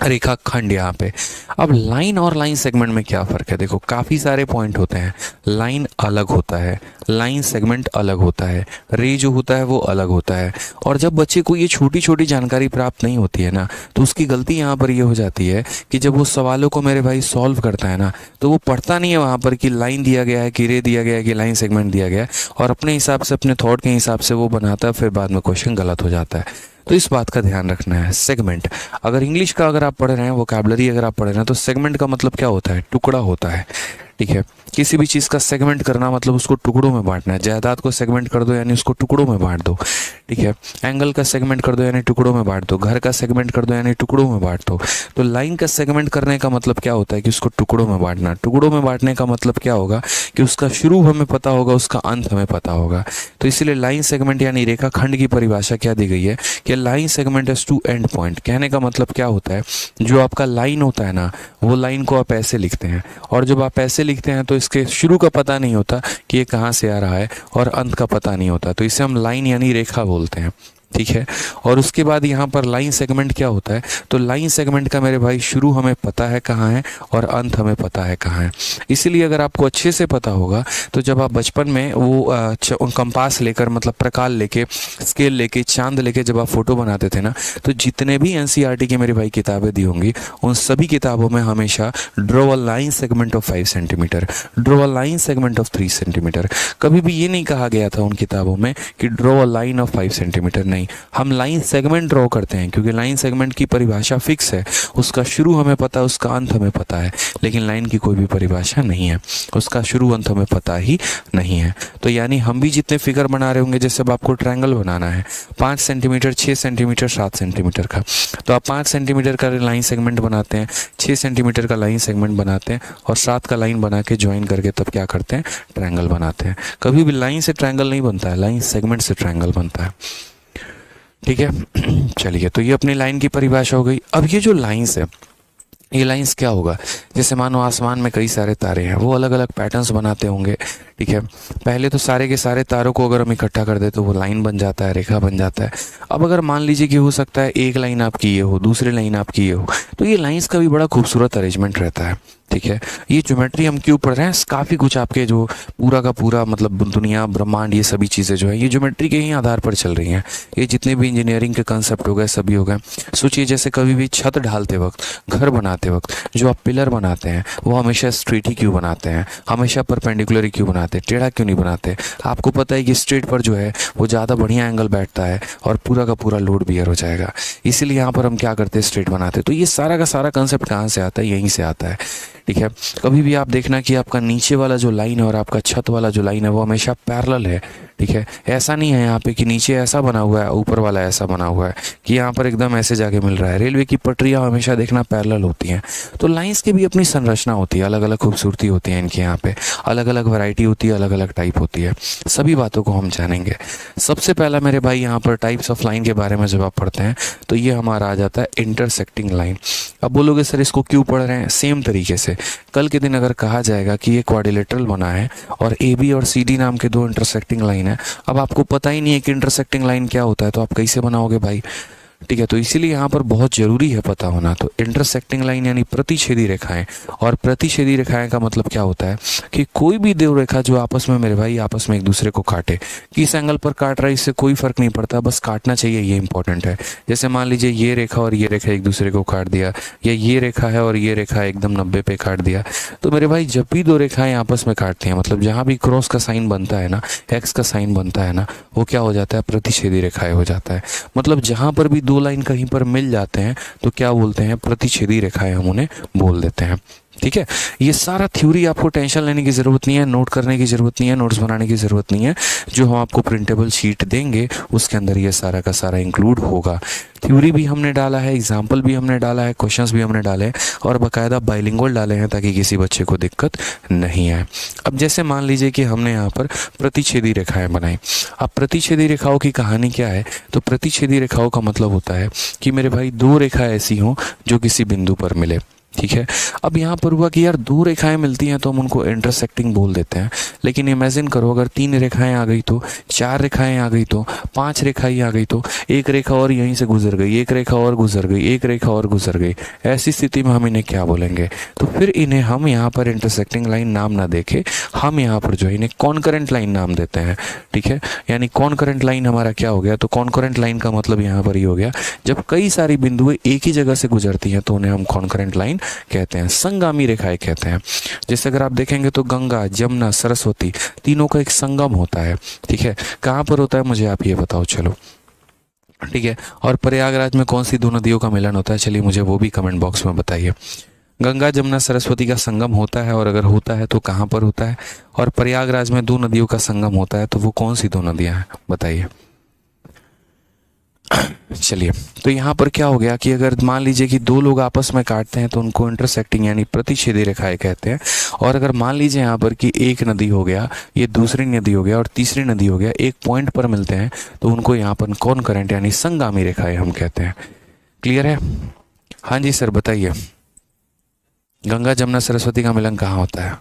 रेखाखंड। यहाँ पे अब लाइन और लाइन सेगमेंट में क्या फ़र्क है, देखो काफ़ी सारे पॉइंट होते हैं, लाइन अलग होता है, लाइन सेगमेंट अलग होता है, रे जो होता है वो अलग होता है। और जब बच्चे को ये छोटी छोटी जानकारी प्राप्त नहीं होती है ना, तो उसकी गलती यहाँ पर ये हो जाती है कि जब वो सवालों को मेरे भाई सॉल्व करता है ना, तो वो पढ़ता नहीं है वहाँ पर कि लाइन दिया गया है, कि रे दिया गया है, कि लाइन सेगमेंट दिया गया है, और अपने हिसाब से, अपने थॉट के हिसाब से वो बनाता है, फिर बाद में क्वेश्चन गलत हो जाता है। तो इस बात का ध्यान रखना है। सेगमेंट, अगर इंग्लिश का अगर आप पढ़ रहे हैं, वोकैबुलरी अगर आप पढ़ रहे हैं, तो सेगमेंट का मतलब क्या होता है, टुकड़ा होता है, ठीक है। किसी भी चीज़ का सेगमेंट करना मतलब उसको टुकड़ों में बांटना है। जायदाद को सेगमेंट कर दो यानी उसको टुकड़ों में बांट दो, ठीक है। एंगल का सेगमेंट कर दो यानी टुकड़ों में बांट दो, घर का सेगमेंट कर दो यानी टुकड़ों में बांट दो। तो लाइन का सेगमेंट करने का मतलब क्या होता है कि उसको टुकड़ों में बांटना। टुकड़ों में बांटने का मतलब क्या होगा कि उसका शुरू हमें पता होगा, उसका अंत हमें पता होगा। तो इसलिए लाइन सेगमेंट यानी रेखाखंड की परिभाषा क्या दी गई है कि line segment is two end point. कहने का मतलब क्या होता है, जो आपका लाइन होता है ना, वो लाइन को आप ऐसे लिखते हैं, और जब आप ऐसे लिखते हैं तो इसके शुरू का पता नहीं होता कि ये कहाँ से आ रहा है, और अंत का पता नहीं होता, तो इसे हम लाइन यानी रेखा बोलते हैं, ठीक है। और उसके बाद यहाँ पर लाइन सेगमेंट क्या होता है, तो लाइन सेगमेंट का मेरे भाई शुरू हमें पता है कहाँ है और अंत हमें पता है कहाँ है। इसीलिए अगर आपको अच्छे से पता होगा तो जब आप बचपन में वो कंपास लेकर, मतलब प्रकाल लेके, स्केल लेके, चांद लेके जब आप फोटो बनाते थे ना, तो जितने भी एनसीईआरटी की मेरे भाई किताबें दी होंगी, उन सभी किताबों में हमेशा draw a line segment of 5 centimetre, draw a line segment of 3 centimetre. कभी भी ये नहीं कहा गया था उन किताबों में कि draw a line of 5 centimetre, नहीं, हम लाइन सेगमेंट ड्रॉ करते हैं, क्योंकि लाइन सेगमेंट की परिभाषा फिक्स है, उसका शुरू हमें पता है, उसका अंत हमें पता है, लेकिन लाइन की कोई भी परिभाषा नहीं है, उसका शुरू अंत हमें पता ही नहीं है। तो यानी हम भी जितने फिगर बना रहे होंगे, जैसे अब आपको ट्रायंगल बनाना है 5 सेंटीमीटर, 6 सेंटीमीटर, 7 सेंटीमीटर का, तो आप 5 सेंटीमीटर का लाइन सेगमेंट बनाते हैं, 6 सेंटीमीटर का लाइन सेगमेंट बनाते हैं, और 7 का लाइन बना के ज्वाइन करके तब क्या करते हैं, ट्रायंगल बनाते हैं। कभी भी लाइन से ट्रायंगल नहीं बनता है, लाइन सेगमेंट से ट्रायंगल बनता है, ठीक है। चलिए, तो ये अपनी लाइन की परिभाषा हो गई। अब ये जो लाइंस है, ये लाइंस क्या होगा, जैसे मानो आसमान में कई सारे तारे हैं, वो अलग अलग पैटर्न्स बनाते होंगे, ठीक है। पहले तो सारे के सारे तारों को अगर हम इकट्ठा कर दे तो वो लाइन बन जाता है, रेखा बन जाता है। अब अगर मान लीजिए कि हो सकता है एक लाइन आपकी ये हो, दूसरी लाइन आपकी ये हो, तो ये लाइंस का भी बड़ा खूबसूरत अरेंजमेंट रहता है, ठीक है। ये ज्योमेट्री हम क्यों पढ़ रहे हैं, काफ़ी कुछ आपके जो पूरा का पूरा मतलब दुनिया, ब्रह्मांड, ये सभी चीज़ें जो है ये ज्योमेट्री के ही आधार पर चल रही हैं। ये जितने भी इंजीनियरिंग के कंसेप्ट हो गए, सभी हो गए। सोचिए, जैसे कभी भी छत ढालते वक्त, घर बनाते वक्त जो आप पिलर बनाते हैं, वो हमेशा स्ट्रेट ही क्यों बनाते हैं, हमेशा परपेंडिकुलर ही क्यों बनाते हैं, टेढ़ा क्यों नहीं बनाते? आपको पता है कि स्ट्रेट पर जो है वो ज़्यादा बढ़िया एंगल बैठता है और पूरा का पूरा लोड बियर हो जाएगा, इसीलिए यहाँ पर हम क्या करते हैं, स्ट्रेट बनाते हैं। तो ये सारा का सारा कंसेप्ट कहाँ से आता है, यहीं से आता है, ठीक है। कभी भी आप देखना कि आपका नीचे वाला जो लाइन है और आपका छत वाला जो लाइन है वो हमेशा पैरेलल है, ठीक है। ऐसा नहीं है यहाँ पे कि नीचे ऐसा बना हुआ है, ऊपर वाला ऐसा बना हुआ है कि यहाँ पर एकदम ऐसे जाके मिल रहा है। रेलवे की पटरियाँ हमेशा देखना पैरेलल होती हैं। तो लाइंस की भी अपनी संरचना होती है, अलग अलग खूबसूरती होती है इनके, यहाँ पे अलग अलग वैरायटी होती है, अलग अलग टाइप होती है। सभी बातों को हम जानेंगे। सबसे पहला मेरे भाई यहाँ पर टाइप्स ऑफ लाइन के बारे में जब आप पढ़ते हैं तो ये हमारा आ जाता है इंटरसेक्टिंग लाइन। अब बोलोगे सर इसको क्यों पढ़ रहे हैं, सेम तरीके से कल के दिन अगर कहा जाएगा कि ये क्वाड्रिलेटरल बना है और AB और CD नाम के 2 इंटरसेक्टिंग लाइन है, अब आपको पता ही नहीं है कि इंटरसेक्टिंग लाइन क्या होता है, तो आप कैसे बनाओगे भाई? ठीक है, तो इसीलिए यहाँ पर बहुत जरूरी है पता होना। तो इंटरसेक्टिंग लाइन यानी प्रतिच्छेदी रेखाएं, और प्रतिच्छेदी रेखाएं का मतलब क्या होता है कि कोई भी दो रेखा जो आपस में मेरे भाई आपस में एक दूसरे को काटे, किस एंगल पर काट रहा है इससे कोई फर्क नहीं पड़ता, बस काटना चाहिए, ये इंपॉर्टेंट है। जैसे मान लीजिए ये रेखा और ये रेखा एक दूसरे को काट दिया, या ये रेखा है और ये रेखा एकदम 90 पे काट दिया, तो मेरे भाई जब भी दो रेखाएं आपस में काटती हैं, मतलब जहां भी क्रॉस का साइन बनता है ना, एक्स का साइन बनता है ना, वो क्या हो जाता है, प्रतिच्छेदी रेखाएं हो जाता है। मतलब जहां पर भी दो लाइन कहीं पर मिल जाते हैं तो क्या बोलते हैं, प्रतिच्छेदी रेखाएं हम उन्हें बोल देते हैं। ठीक है, ये सारा थ्योरी आपको टेंशन लेने की जरूरत नहीं है, नोट करने की जरूरत नहीं है, नोट्स बनाने की जरूरत नहीं है। जो हम आपको प्रिंटेबल शीट देंगे उसके अंदर ये सारा का सारा इंक्लूड होगा। थ्योरी भी हमने डाला है, एग्जाम्पल भी हमने डाला है, क्वेश्चंस भी हमने डाले हैं, और बाकायदा बाइलिंगुअल डाले हैं ताकि किसी बच्चे को दिक्कत नहीं आए। अब जैसे मान लीजिए कि हमने यहाँ पर प्रतिच्छेदी रेखाएं बनाई। अब प्रतिच्छेदी रेखाओं की कहानी क्या है, तो प्रतिच्छेदी रेखाओं का मतलब होता है कि मेरे भाई दो रेखाएं ऐसी हों जो किसी बिंदु पर मिले। ठीक है, अब यहाँ पर हुआ कि यार दो रेखाएं मिलती हैं तो हम उनको इंटरसेक्टिंग बोल देते हैं, लेकिन इमेजिन करो अगर तीन रेखाएं आ गई तो, चार रेखाएं आ गई तो, पांच रेखाएं आ गई तो, एक रेखा और यहीं से गुजर गई, एक रेखा और गुजर गई, एक रेखा और गुजर गई, ऐसी स्थिति में हम इन्हें क्या बोलेंगे, तो फिर इन्हें हम यहाँ पर इंटरसेक्टिंग लाइन नाम ना देके हम यहाँ पर जो है इन्हें कॉन्करेंट लाइन नाम देते हैं। ठीक है, यानी कॉन्करेंट लाइन हमारा क्या हो गया, तो कॉन्करेंट लाइन का मतलब यहाँ पर ही हो गया जब कई सारी बिंदुएं एक ही जगह से गुजरती हैं तो उन्हें हम कॉन्करेंट लाइन कहते हैं, संगामी रेखाएं कहते हैं। जैसे अगर आप देखेंगे तो गंगा, जमुना, सरस्वती तीनों का एक संगम होता है। ठीक है, कहाँ पर होता है मुझे आप ये बताओ चलो। ठीक है, और प्रयागराज में कौन सी दो नदियों का मिलन होता है, चलिए मुझे वो भी कमेंट बॉक्स में बताइए। गंगा जमुना सरस्वती का संगम होता है, और अगर होता है तो कहाँ पर होता है, और प्रयागराज में दो नदियों का संगम होता है तो वो कौन सी दो नदियां हैं बताइए। चलिए, तो यहाँ पर क्या हो गया कि अगर मान लीजिए कि दो लोग आपस में काटते हैं तो उनको इंटरसेक्टिंग यानी प्रतिच्छेदी रेखाएं कहते हैं। और अगर मान लीजिए यहाँ पर कि एक नदी हो गया, ये दूसरी नदी हो गया और तीसरी नदी हो गया, एक पॉइंट पर मिलते हैं तो उनको यहाँ पर कॉन्करेंट यानी संगामी रेखाएं हम कहते हैं। क्लियर है? हाँ जी सर बताइए, गंगा जमुना सरस्वती का मिलन कहाँ होता है?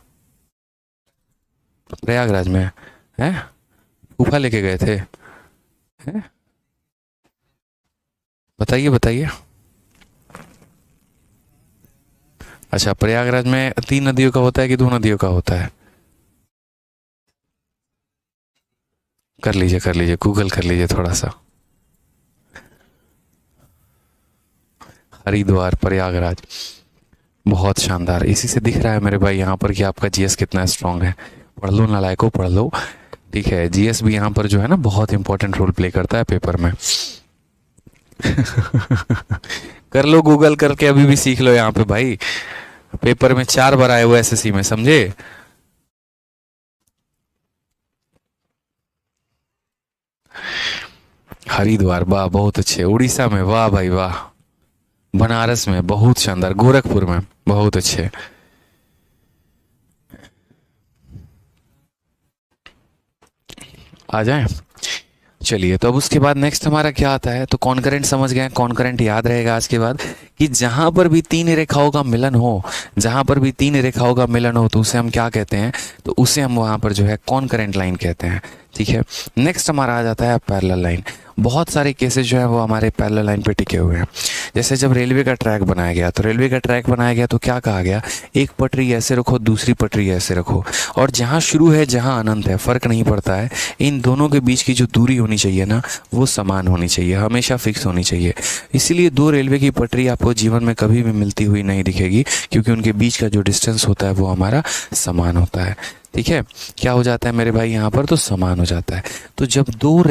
प्रयागराज में है, फूफा लेके गए थे है? बताइए बताइए। अच्छा, प्रयागराज में तीन नदियों का होता है कि दो नदियों का होता है? कर लीजिए गूगल कर लीजिए थोड़ा सा। हरिद्वार, प्रयागराज, बहुत शानदार। इसी से दिख रहा है मेरे भाई यहाँ पर कि आपका जीएस कितना स्ट्रांग है। पढ़ लो नालायकों, पढ़ लो। ठीक है, जीएस भी यहाँ पर जो है ना बहुत इंपॉर्टेंट रोल प्ले करता है पेपर में। कर लो गूगल करके, अभी भी सीख लो यहाँ पे भाई। पेपर में 4 बार आए हुए एसएससी में, समझे? हरिद्वार, वाह बहुत अच्छे। उड़ीसा में, वाह भाई वाह। बनारस में, बहुत शानदार। गोरखपुर में, बहुत अच्छे। आ जाए। चलिए, तो अब उसके बाद नेक्स्ट हमारा क्या आता है, तो कॉन्करेंट समझ गए। कॉन्करेंट याद रहेगा आज के बाद कि जहां पर भी तीन रेखाओं का मिलन हो, जहां पर भी तीन रेखाओं का मिलन हो तो उसे हम क्या कहते हैं, तो उसे हम वहां पर जो है कॉन्करेंट लाइन कहते हैं। ठीक है, नेक्स्ट हमारा आ जाता है पैरेलल लाइन। बहुत सारे केसेस जो है वो हमारे पैरेलल लाइन पे टिके हुए हैं। जैसे जब रेलवे का ट्रैक बनाया गया, तो रेलवे का ट्रैक बनाया गया तो क्या कहा गया, एक पटरी ऐसे रखो, दूसरी पटरी ऐसे रखो, और जहाँ शुरू है जहाँ अनंत है फर्क नहीं पड़ता है, इन दोनों के बीच की जो दूरी होनी चाहिए ना वो समान होनी चाहिए, हमेशा फिक्स होनी चाहिए। इसीलिए दो रेलवे की पटरी आपको जीवन में कभी भी मिलती हुई नहीं दिखेगी, क्योंकि उनके बीच का जो डिस्टेंस होता है वो हमारा समान होता है। ठीक है, क्या हो जाता है मेरे भाई यहाँ पर, तो समान हो जाता है। तो जब दो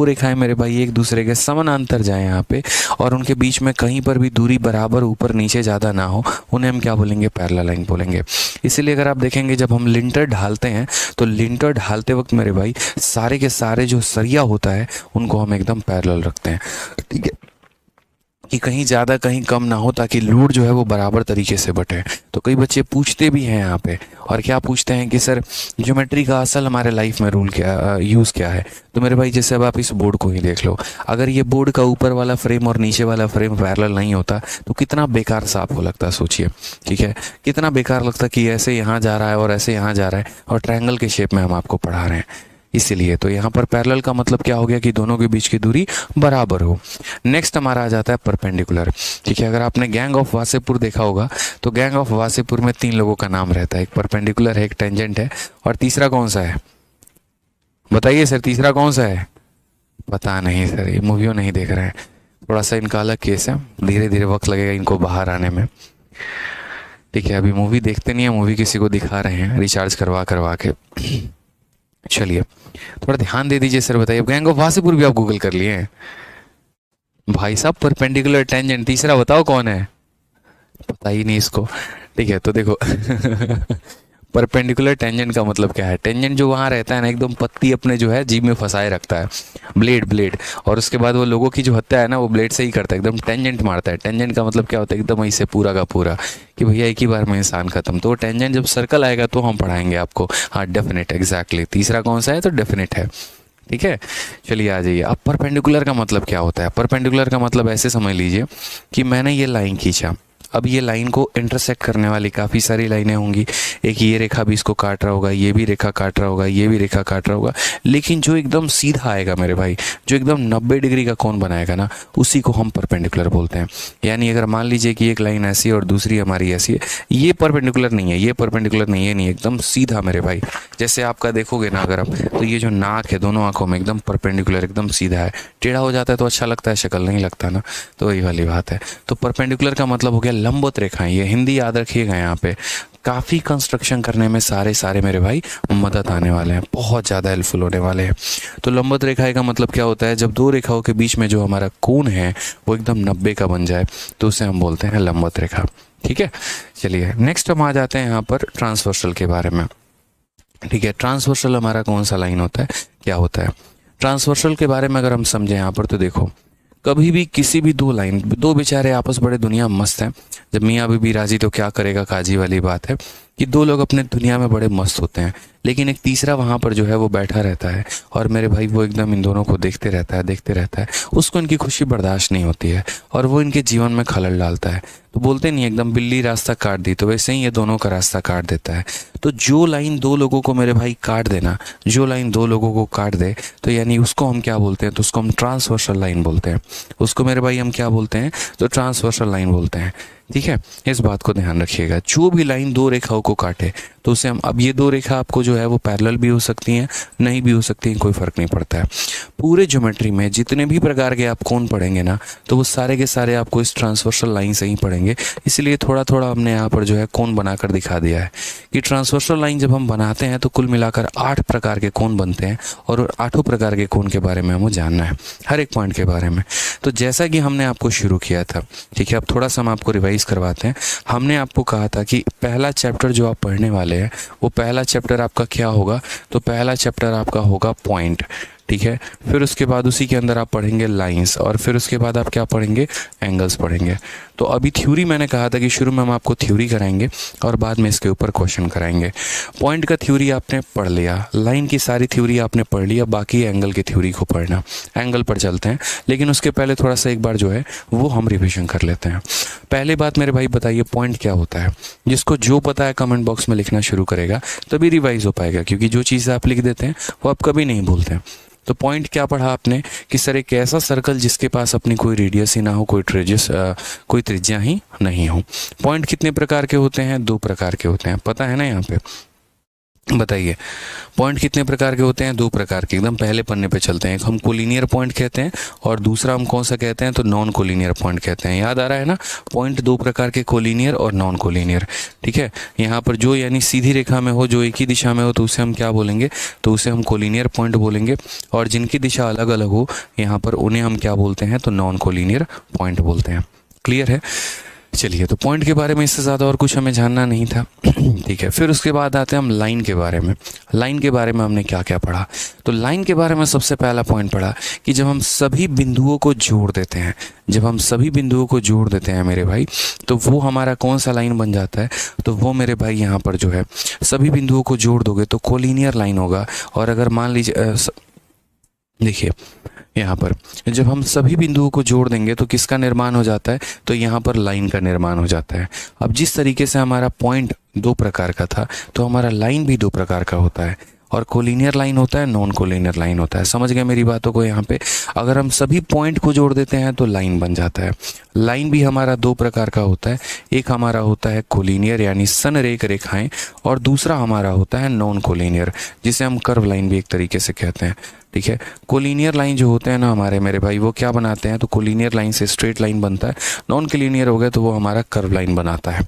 रेखाएं मेरे भाई एक दूसरे के समानांतर जाए यहाँ पे, और उनके बीच में कहीं पर भी दूरी बराबर ऊपर नीचे ज़्यादा ना हो, उन्हें हम क्या बोलेंगे, पैरेलल लाइन बोलेंगे। इसीलिए अगर आप देखेंगे जब हम लिंटर ढालते हैं तो लिंटर ढालते वक्त मेरे भाई सारे के सारे जो सरिया होता है उनको हम एकदम पैरेलल रखते हैं। ठीक है, कि कहीं ज़्यादा कहीं कम ना हो, ताकि लोड जो है वो बराबर तरीके से बटे। तो कई बच्चे पूछते भी हैं यहाँ पे, और क्या पूछते हैं कि सर ज्योमेट्री का असल हमारे लाइफ में रूल क्या, यूज़ क्या है। तो मेरे भाई जैसे अब आप इस बोर्ड को ही देख लो, अगर ये बोर्ड का ऊपर वाला फ्रेम और नीचे वाला फ्रेम पैरेलल नहीं होता तो कितना बेकार सा आपको लगता, सोचिए। ठीक है, कितना बेकार लगता कि ऐसे यहाँ जा रहा है और ऐसे यहाँ जा रहा है, और ट्रायंगल के शेप में हम आपको पढ़ा रहे हैं। इसीलिए तो यहाँ पर पैरेलल का मतलब क्या हो गया कि दोनों के बीच की दूरी बराबर हो। नेक्स्ट हमारा आ जाता है परपेंडिकुलर। ठीक है, अगर आपने गैंग ऑफ वासेपुर देखा होगा तो गैंग ऑफ वासेपुर में 3 लोगों का नाम रहता है, एक परपेंडिकुलर है, एक टेंजेंट है, और तीसरा कौन सा है? बताइए सर, तीसरा कौन सा है? पता नहीं सर, ये मूवियों नहीं देख रहे हैं, थोड़ा सा इनका अलग केस है, धीरे धीरे वक्त लगेगा इनको बाहर आने में। ठीक है, अभी मूवी देखते नहीं है, मूवी किसी को दिखा रहे हैं रिचार्ज करवा करवा के। चलिए थोड़ा ध्यान दे दीजिए सर, बताइए गैंग ऑफ वासेपुर भी आप गूगल कर लिए हैं? भाई साहब परपेंडिकुलर टेंजेंट, तीसरा बताओ कौन है? पता ही नहीं इसको। ठीक है, तो देखो परपेंडिकुलर टेंजेंट का मतलब क्या है? टेंजेंट जो वहां रहता है ना, एकदम पत्ती अपने जो है जीभ में फंसाए रखता है, ब्लेड, और उसके बाद वो लोगों की जो हत्या है ना वो ब्लेड से ही करता है, एकदम टेंजेंट मारता है। टेंजेंट का मतलब क्या होता है? एकदम ऐसे पूरा का पूरा कि भैया एक ही बार में इंसान खत्म। तो टेंजेंट जब सर्कल आएगा तो हम पढ़ाएंगे आपको। हाँ डेफिनेट, एग्जैक्टली, तीसरा कौन सा है? तो डेफिनेट है। ठीक है, चलिए आ जाइए। अब परपेंडिकुलर का मतलब क्या होता है? परपेंडिकुलर का मतलब ऐसे समझ लीजिए कि मैंने ये लाइन खींचा, अब ये लाइन को इंटरसेक्ट करने वाली काफ़ी सारी लाइनें होंगी। एक ये रेखा भी इसको काट रहा होगा, ये भी रेखा काट रहा होगा, ये भी रेखा काट रहा होगा, लेकिन जो एकदम सीधा आएगा मेरे भाई, जो एकदम 90 डिग्री का कोण बनाएगा ना, उसी को हम परपेंडिकुलर बोलते हैं। यानी अगर मान लीजिए कि एक लाइन ऐसी है और दूसरी हमारी ऐसी है, ये परपेंडिकुलर नहीं है, ये परपेंडिकुलर नहीं है, नहीं एकदम सीधा मेरे भाई। जैसे आपका देखोगे ना अगर आप, तो ये जो नाक है दोनों आंखों में एकदम परपेंडिकुलर, एकदम सीधा है। टेढ़ा हो जाता है तो अच्छा लगता है, शक्ल नहीं लगता ना, तो वही वाली बात है। तो परपेंडिकुलर का मतलब हो गया लंबवत रेखाएं। ये हिंदी याद रखिएगा, यहाँ पे काफ़ी कंस्ट्रक्शन करने में सारे मेरे भाई मदद आने वाले हैं, बहुत ज़्यादा हेल्पफुल होने वाले हैं। तो लंबवत रेखाएं का मतलब क्या होता है? जब दो रेखाओं के बीच में जो हमारा कोण है वो एकदम 90 का बन जाए तो उसे हम बोलते हैं लंबवत रेखा। ठीक है, चलिए नेक्स्ट हम आ जाते हैं यहाँ पर ट्रांसवर्सल के बारे में। ठीक है, ट्रांसवर्सल हमारा कौन सा लाइन होता है, क्या होता है? ट्रांसवर्सल के बारे में अगर हम समझें यहाँ पर, तो देखो कभी भी किसी भी दो लाइन, दो बेचारे आपस बड़े दुनिया मस्त हैं, जब मियाँ बीबी राजी तो क्या करेगा काजी वाली बात है कि दो लोग अपने दुनिया में बड़े मस्त होते हैं, लेकिन एक तीसरा वहाँ पर जो है वो बैठा रहता है और मेरे भाई वो एकदम इन दोनों को देखते रहता है, उसको इनकी खुशी बर्दाश्त नहीं होती है और वो इनके जीवन में खलल डालता है। तो बोलते नहीं एकदम बिल्ली रास्ता काट दी, तो वैसे ही ये दोनों का रास्ता काट देता है। तो जो लाइन दो लोगों को मेरे भाई काट देना, जो लाइन दो लोगों को काट दे, तो यानी उसको हम क्या बोलते हैं? तो उसको हम ट्रांसवर्सल लाइन बोलते हैं। उसको मेरे भाई हम क्या बोलते हैं? तो ट्रांसवर्सल लाइन बोलते हैं। ठीक है, इस बात को ध्यान रखिएगा। जो भी लाइन दो रेखाओं को काटे तो उसे हम, अब ये दो रेखा आपको जो है वो पैरेलल भी हो सकती हैं, नहीं भी हो सकती हैं, कोई फर्क नहीं पड़ता है। पूरे ज्योमेट्री में जितने भी प्रकार के आप कोण पढ़ेंगे ना, तो वो सारे के सारे आपको इस ट्रांसवर्सल लाइन से ही पढ़ेंगे। इसलिए थोड़ा थोड़ा हमने यहाँ पर जो है कोण बनाकर दिखा दिया है कि ट्रांसवर्सल लाइन जब हम बनाते हैं तो कुल मिलाकर 8 प्रकार के कोण बनते हैं और 8 प्रकार के कोण के बारे में हमें जानना है, हर एक पॉइंट के बारे में। तो जैसा कि हमने आपको शुरू किया था, ठीक है, अब थोड़ा सा हम आपको रिवाइज करवाते हैं। हमने आपको कहा था कि पहला चैप्टर जो आप पढ़ने वाले हैं वो पहला चैप्टर आपका क्या होगा? तो पहला चैप्टर आपका होगा पॉइंट। ठीक है, फिर उसके बाद उसी के अंदर आप पढ़ेंगे लाइंस, और फिर उसके बाद आप क्या पढ़ेंगे? एंगल्स पढ़ेंगे। तो अभी थ्योरी मैंने कहा था कि शुरू में हम आपको थ्योरी कराएंगे और बाद में इसके ऊपर क्वेश्चन कराएंगे। पॉइंट का थ्योरी आपने पढ़ लिया, लाइन की सारी थ्योरी आपने पढ़ लिया, बाकी एंगल की थ्योरी को पढ़ना। एंगल पर चलते हैं, लेकिन उसके पहले थोड़ा सा एक बार जो है वो हम रिविजन कर लेते हैं। पहले बात मेरे भाई बताइए पॉइंट क्या होता है? जिसको जो पता है कमेंट बॉक्स में लिखना शुरू करेगा तभी रिवाइज हो पाएगा, क्योंकि जो चीज़ें आप लिख देते हैं वो आप कभी नहीं भूलते। तो पॉइंट क्या पढ़ा आपने कि सर एक ऐसा सर्कल जिसके पास अपनी कोई रेडियस ही ना हो, कोई त्रिज्या ही नहीं हो। पॉइंट कितने प्रकार के होते हैं? 2 प्रकार के होते हैं, पता है ना? यहाँ पे बताइए पॉइंट कितने प्रकार के होते हैं? 2 प्रकार के। एकदम पहले पन्ने पे चलते हैं। एक हम कोलिनियर पॉइंट कहते हैं और दूसरा हम कौन सा कहते हैं? तो नॉन कोलिनियर पॉइंट कहते हैं। याद आ रहा है ना? पॉइंट 2 प्रकार के, कोलिनियर और नॉन कोलिनियर। ठीक है, यहाँ पर जो यानी सीधी रेखा में हो, जो एक ही दिशा में हो, तो उसे हम क्या बोलेंगे? तो उसे हम कोलिनियर पॉइंट बोलेंगे। और जिनकी दिशा अलग अलग हो यहाँ पर, उन्हें हम क्या बोलते हैं? तो नॉन कोलिनियर पॉइंट बोलते हैं। क्लियर है? चलिए, तो पॉइंट के बारे में इससे ज़्यादा और कुछ हमें जानना नहीं था। ठीक है, फिर उसके बाद आते हैं हम लाइन के बारे में। लाइन के बारे में हमने क्या क्या पढ़ा? तो लाइन के बारे में सबसे पहला पॉइंट पढ़ा कि जब हम सभी बिंदुओं को जोड़ देते हैं, जब हम सभी बिंदुओं को जोड़ देते हैं मेरे भाई, तो वो हमारा कौन सा लाइन बन जाता है? तो वो मेरे भाई यहाँ पर जो है सभी बिंदुओं को जोड़ दोगे तो कोलिनियर लाइन होगा। और अगर मान लीजिए देखिए यहाँ पर जब हम सभी बिंदुओं को जोड़ देंगे तो किसका निर्माण हो जाता है? तो यहाँ पर लाइन का निर्माण हो जाता है। अब जिस तरीके से हमारा पॉइंट 2 प्रकार का था, तो हमारा लाइन भी 2 प्रकार का होता है। और कोलिनियर लाइन होता है, नॉन कोलिनियर लाइन होता है। समझ गए मेरी बातों को? यहाँ पे अगर हम सभी पॉइंट को जोड़ देते हैं तो लाइन बन जाता है। लाइन भी हमारा दो प्रकार का होता है, एक हमारा होता है कोलिनियर यानी संरेख रेखाएं, और दूसरा हमारा होता है नॉन कोलिनियर जिसे हम कर्व लाइन भी एक तरीके से कहते हैं। ठीक है, कोलिनियर लाइन जो होते हैं ना हमारे मेरे भाई, वो क्या बनाते हैं, तो कोलिनियर लाइन से स्ट्रेट लाइन बनता है, नॉन कोलिनियर हो गया तो वो हमारा कर्व लाइन बनाता है।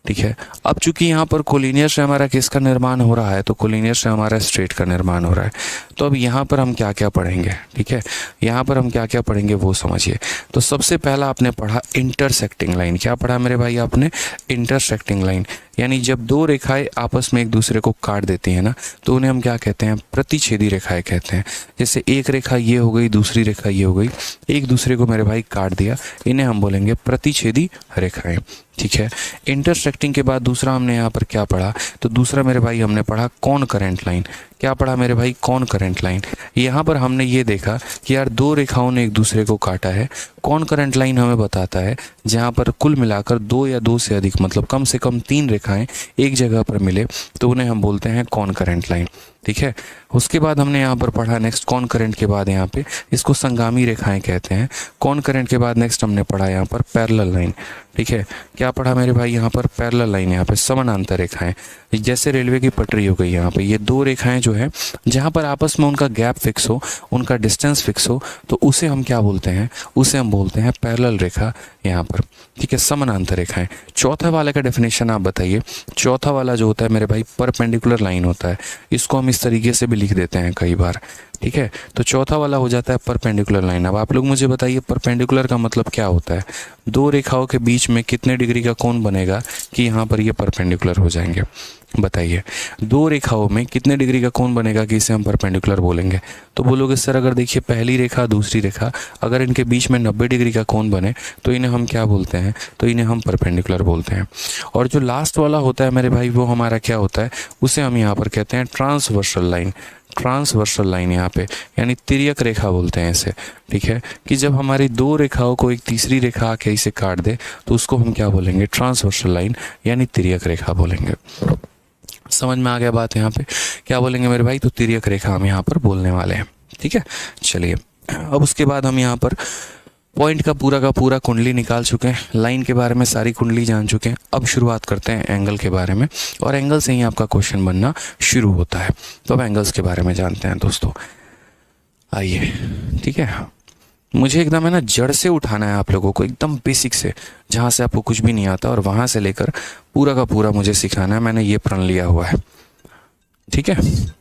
ठीक है, अब चूंकि यहाँ पर कोलिनियर से हमारा किसका निर्माण हो रहा है, तो कोलिनियर से हमारा स्ट्रेट का निर्माण हो रहा है। तो अब यहाँ पर हम क्या क्या पढ़ेंगे, ठीक है, यहाँ पर हम क्या क्या पढ़ेंगे वो समझिए। तो सबसे पहला आपने पढ़ा इंटरसेक्टिंग लाइन। क्या पढ़ा मेरे भाई आपने? इंटरसेक्टिंग लाइन, यानी जब दो रेखाएं आपस में एक दूसरे को काट देती हैं ना, तो उन्हें हम क्या कहते हैं? प्रतिच्छेदी रेखाएं कहते हैं। जैसे एक रेखा ये हो गई, दूसरी रेखा ये हो गई, एक दूसरे को मेरे भाई काट दिया, इन्हें हम बोलेंगे प्रतिच्छेदी रेखाएं। ठीक है, इंटरसेक्टिंग के बाद दूसरा हमने यहाँ पर क्या पढ़ा, तो दूसरा मेरे भाई हमने पढ़ा कॉनकरेंट लाइन। क्या पढ़ा मेरे भाई? कॉनकरेंट लाइन। यहाँ पर हमने ये देखा कि यार दो रेखाओं ने एक दूसरे को काटा है। कॉनकरेंट लाइन हमें बताता है जहाँ पर कुल मिलाकर दो या दो से अधिक, मतलब कम से कम तीन रेखाएं एक जगह पर मिले तो उन्हें हम बोलते हैं कॉनकरेंट लाइन। ठीक है, उसके बाद हमने यहाँ पर पढ़ा नेक्स्ट कॉनकरेंट के बाद यहाँ पे इसको संगामी रेखाएं कहते हैं। कॉनकरेंट के बाद नेक्स्ट हमने पढ़ा यहाँ पर पैरेलल लाइन। ठीक है, क्या पढ़ा मेरे भाई यहाँ पर? पैरेलल लाइन, यहाँ पे समानांतर रेखाएं, जैसे रेलवे की पटरी हो गई। यहाँ पे ये दो रेखाएं जो है जहाँ पर आपस में उनका गैप फिक्स हो, उनका डिस्टेंस फिक्स हो, तो उसे हम क्या बोलते हैं? उसे हम बोलते हैं पैरेलल रेखा यहाँ पर। ठीक है, समानांतर रेखाएं। चौथा वाले का डेफिनेशन आप बताइए। चौथा वाला जो होता है मेरे भाई परपेंडिकुलर लाइन होता है, इसको हम इस तरीके से भी लिख देते हैं कई बार। ठीक है, तो चौथा वाला हो जाता है परपेंडिकुलर लाइन। अब आप लोग मुझे बताइए परपेंडिकुलर का मतलब क्या होता है? दो रेखाओं के बीच में कितने डिग्री का कोण बनेगा कि यहाँ पर ये परपेंडिकुलर हो जाएंगे? बताइए, दो रेखाओं में कितने डिग्री का कोण बनेगा कि इसे हम परपेंडिकुलर बोलेंगे? तो बोलोगे सर अगर देखिए पहली रेखा दूसरी रेखा अगर इनके बीच में 90 डिग्री का कोण बने तो इन्हें हम क्या बोलते हैं? तो इन्हें हम परपेंडिकुलर बोलते हैं। और जो लास्ट वाला होता है मेरे भाई वो हमारा क्या होता है? उसे हम यहाँ पर कहते हैं ट्रांसवर्सल लाइन। ट्रांसवर्सल लाइन यहाँ पे यानी तिर्यक रेखा बोलते हैं इसे। ठीक है, कि जब हमारी दो रेखाओं को एक तीसरी रेखा आके इसे काट दे तो उसको हम क्या बोलेंगे? ट्रांसवर्सल लाइन यानी तिर्यक रेखा बोलेंगे। समझ में आ गया बात? यहाँ पे क्या बोलेंगे मेरे भाई? तो तिर्यक रेखा हम यहाँ पर बोलने वाले हैं। ठीक है, चलिए अब उसके बाद हम यहाँ पर पॉइंट का पूरा कुंडली निकाल चुके हैं, लाइन के बारे में सारी कुंडली जान चुके हैं। अब शुरुआत करते हैं एंगल के बारे में, और एंगल से ही आपका क्वेश्चन बनना शुरू होता है। तो अब एंगल्स के बारे में जानते हैं दोस्तों, आइए। ठीक है, मुझे एकदम है ना जड़ से उठाना है आप लोगों को, एकदम बेसिक से, जहाँ से आपको कुछ भी नहीं आता, और वहाँ से लेकर पूरा का पूरा मुझे सिखाना है। मैंने ये प्रण लिया हुआ है। ठीक है,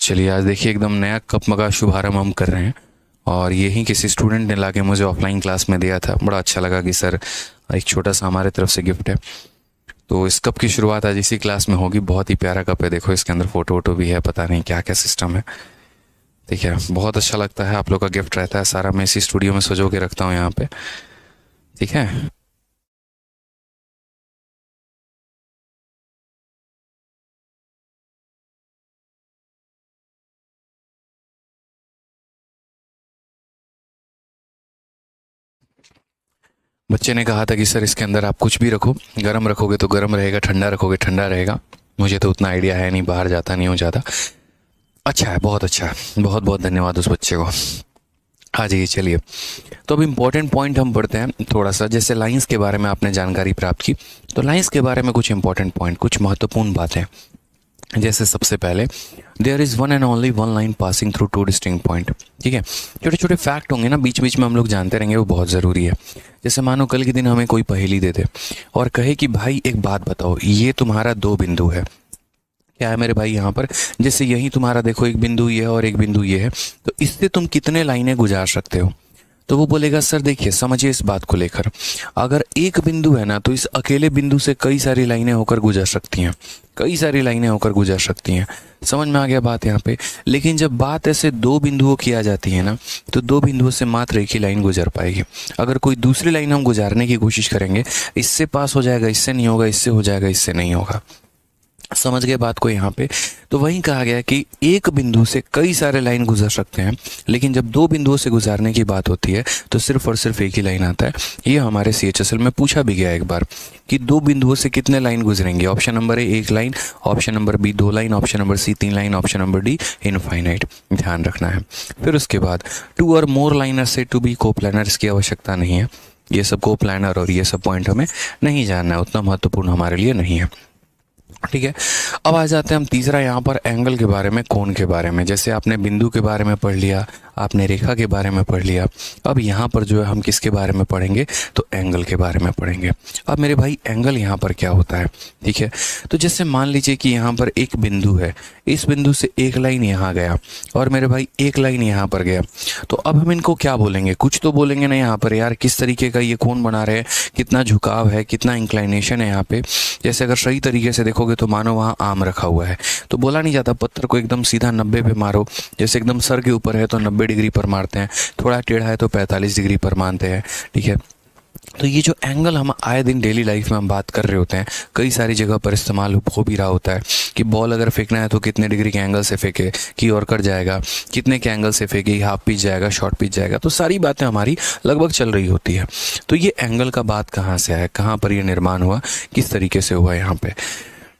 चलिए आज देखिए एकदम नया कप का शुभारंभ हम कर रहे हैं, और यही किसी स्टूडेंट ने लाके मुझे ऑफलाइन क्लास में दिया था। बड़ा अच्छा लगा कि सर एक छोटा सा हमारे तरफ से गिफ्ट है। तो इस कप की शुरुआत आज इसी क्लास में होगी। बहुत ही प्यारा कप है, देखो इसके अंदर फोटो वोटो भी है, पता नहीं क्या क्या सिस्टम है। ठीक है, बहुत अच्छा लगता है, आप लोग का गिफ्ट रहता है सारा। मैं इसी स्टूडियो में सजो के रखता हूँ यहाँ पे। ठीक है, बच्चे ने कहा था कि सर इसके अंदर आप कुछ भी रखो, गर्म रखोगे तो गर्म रहेगा, ठंडा रखोगे ठंडा रहेगा। मुझे तो उतना आइडिया है नहीं, बाहर जाता नहीं हूँ ज़्यादा। अच्छा है, बहुत अच्छा है, बहुत बहुत धन्यवाद उस बच्चे को। हाँ जी, चलिए तो अब इम्पोर्टेंट पॉइंट हम पढ़ते हैं थोड़ा सा। जैसे लाइंस के बारे में आपने जानकारी प्राप्त की, तो लाइंस के बारे में कुछ इंपॉर्टेंट पॉइंट, कुछ महत्वपूर्ण बातें। जैसे सबसे पहले there is one and only one line passing through two distinct point. ठीक है, छोटे छोटे फैक्ट होंगे ना बीच बीच में हम लोग जानते रहेंगे, वो बहुत ज़रूरी है। जैसे मानो कल के दिन हमें कोई पहेली दे दे और कहे कि भाई एक बात बताओ, ये तुम्हारा दो बिंदु है, क्या है मेरे भाई यहाँ पर, जैसे यही तुम्हारा देखो एक बिंदु ये है और एक बिंदु ये है, तो इससे तुम कितने लाइनें गुजार सकते हो? तो वो बोलेगा सर देखिए समझिए इस बात को लेकर, अगर एक बिंदु है ना तो इस अकेले बिंदु से कई सारी लाइनें होकर गुजर सकती हैं, कई सारी लाइनें होकर गुजर सकती हैं। समझ में आ गया बात यहाँ पे। लेकिन जब बात ऐसे दो बिंदुओं की आ जाती है ना, तो दो बिंदुओं से मात्र एक ही लाइन गुजर पाएगी। अगर कोई दूसरी लाइन हम गुजारने की कोशिश करेंगे, इससे पास हो जाएगा, इससे नहीं होगा, इससे हो जाएगा, इससे नहीं होगा। समझ गए बात को यहाँ पे। तो वहीं कहा गया कि एक बिंदु से कई सारे लाइन गुजर सकते हैं, लेकिन जब दो बिंदुओं से गुजारने की बात होती है तो सिर्फ और सिर्फ एक ही लाइन आता है। ये हमारे CHSL में पूछा भी गया एक बार कि दो बिंदुओं से कितने लाइन गुजरेंगे। ऑप्शन नंबर ए एक लाइन, ऑप्शन नंबर बी दो लाइन, ऑप्शन नंबर सी तीन line, option number D infinite. ध्यान रखना है। फिर उसके बाद टू और मोर लाइनर से टू बी कोप्लानर, इसकी आवश्यकता नहीं है। ये सब कोप्लानर और ये सब पॉइंट हमें नहीं जानना है, उतना महत्वपूर्ण हमारे लिए नहीं है। ठीक है, अब आ जाते हैं हम तीसरा यहाँ पर एंगल के बारे में, कोण के बारे में। जैसे आपने बिंदु के बारे में पढ़ लिया, आपने रेखा के बारे में पढ़ लिया, अब यहाँ पर जो है हम किसके बारे में पढ़ेंगे, तो एंगल के बारे में पढ़ेंगे। अब मेरे भाई एंगल यहाँ पर क्या होता है, ठीक है। तो जैसे मान लीजिए कि यहाँ पर एक बिंदु है, इस बिंदु से एक लाइन यहाँ गया और मेरे भाई एक लाइन यहाँ पर गया, तो अब हम इनको क्या बोलेंगे, कुछ तो बोलेंगे ना यहाँ पर, यार किस तरीके का ये कोण बना रहे हैं, कितना झुकाव है, कितना इंक्लाइनेशन है यहाँ पे। जैसे अगर सही तरीके से देखोगे तो मानो वहाँ आम रखा हुआ है, तो बोला नहीं जाता पत्थर को एकदम सीधा 90 पे मारो। जैसे एकदम सर के ऊपर है तो 90 डिग्री पर मारते हैं, थोड़ा टेढ़ा है तो 45 डिग्री पर मानते हैं, ठीक है। तो ये जो एंगल हम आए दिन डेली लाइफ में हम बात कर रहे होते हैं, कई सारी जगह पर इस्तेमाल हो भी रहा होता है कि बॉल अगर फेंकना है तो कितने डिग्री के एंगल से फेंके कि और कट जाएगा, कितने के एंगल से फेंके हाफ पिच जाएगा, शॉर्ट पिच जाएगा। तो सारी बातें हमारी लगभग चल रही होती है। तो ये एंगल का बात कहाँ से आया, कहाँ पर ये निर्माण हुआ, किस तरीके से हुआ यहाँ पे,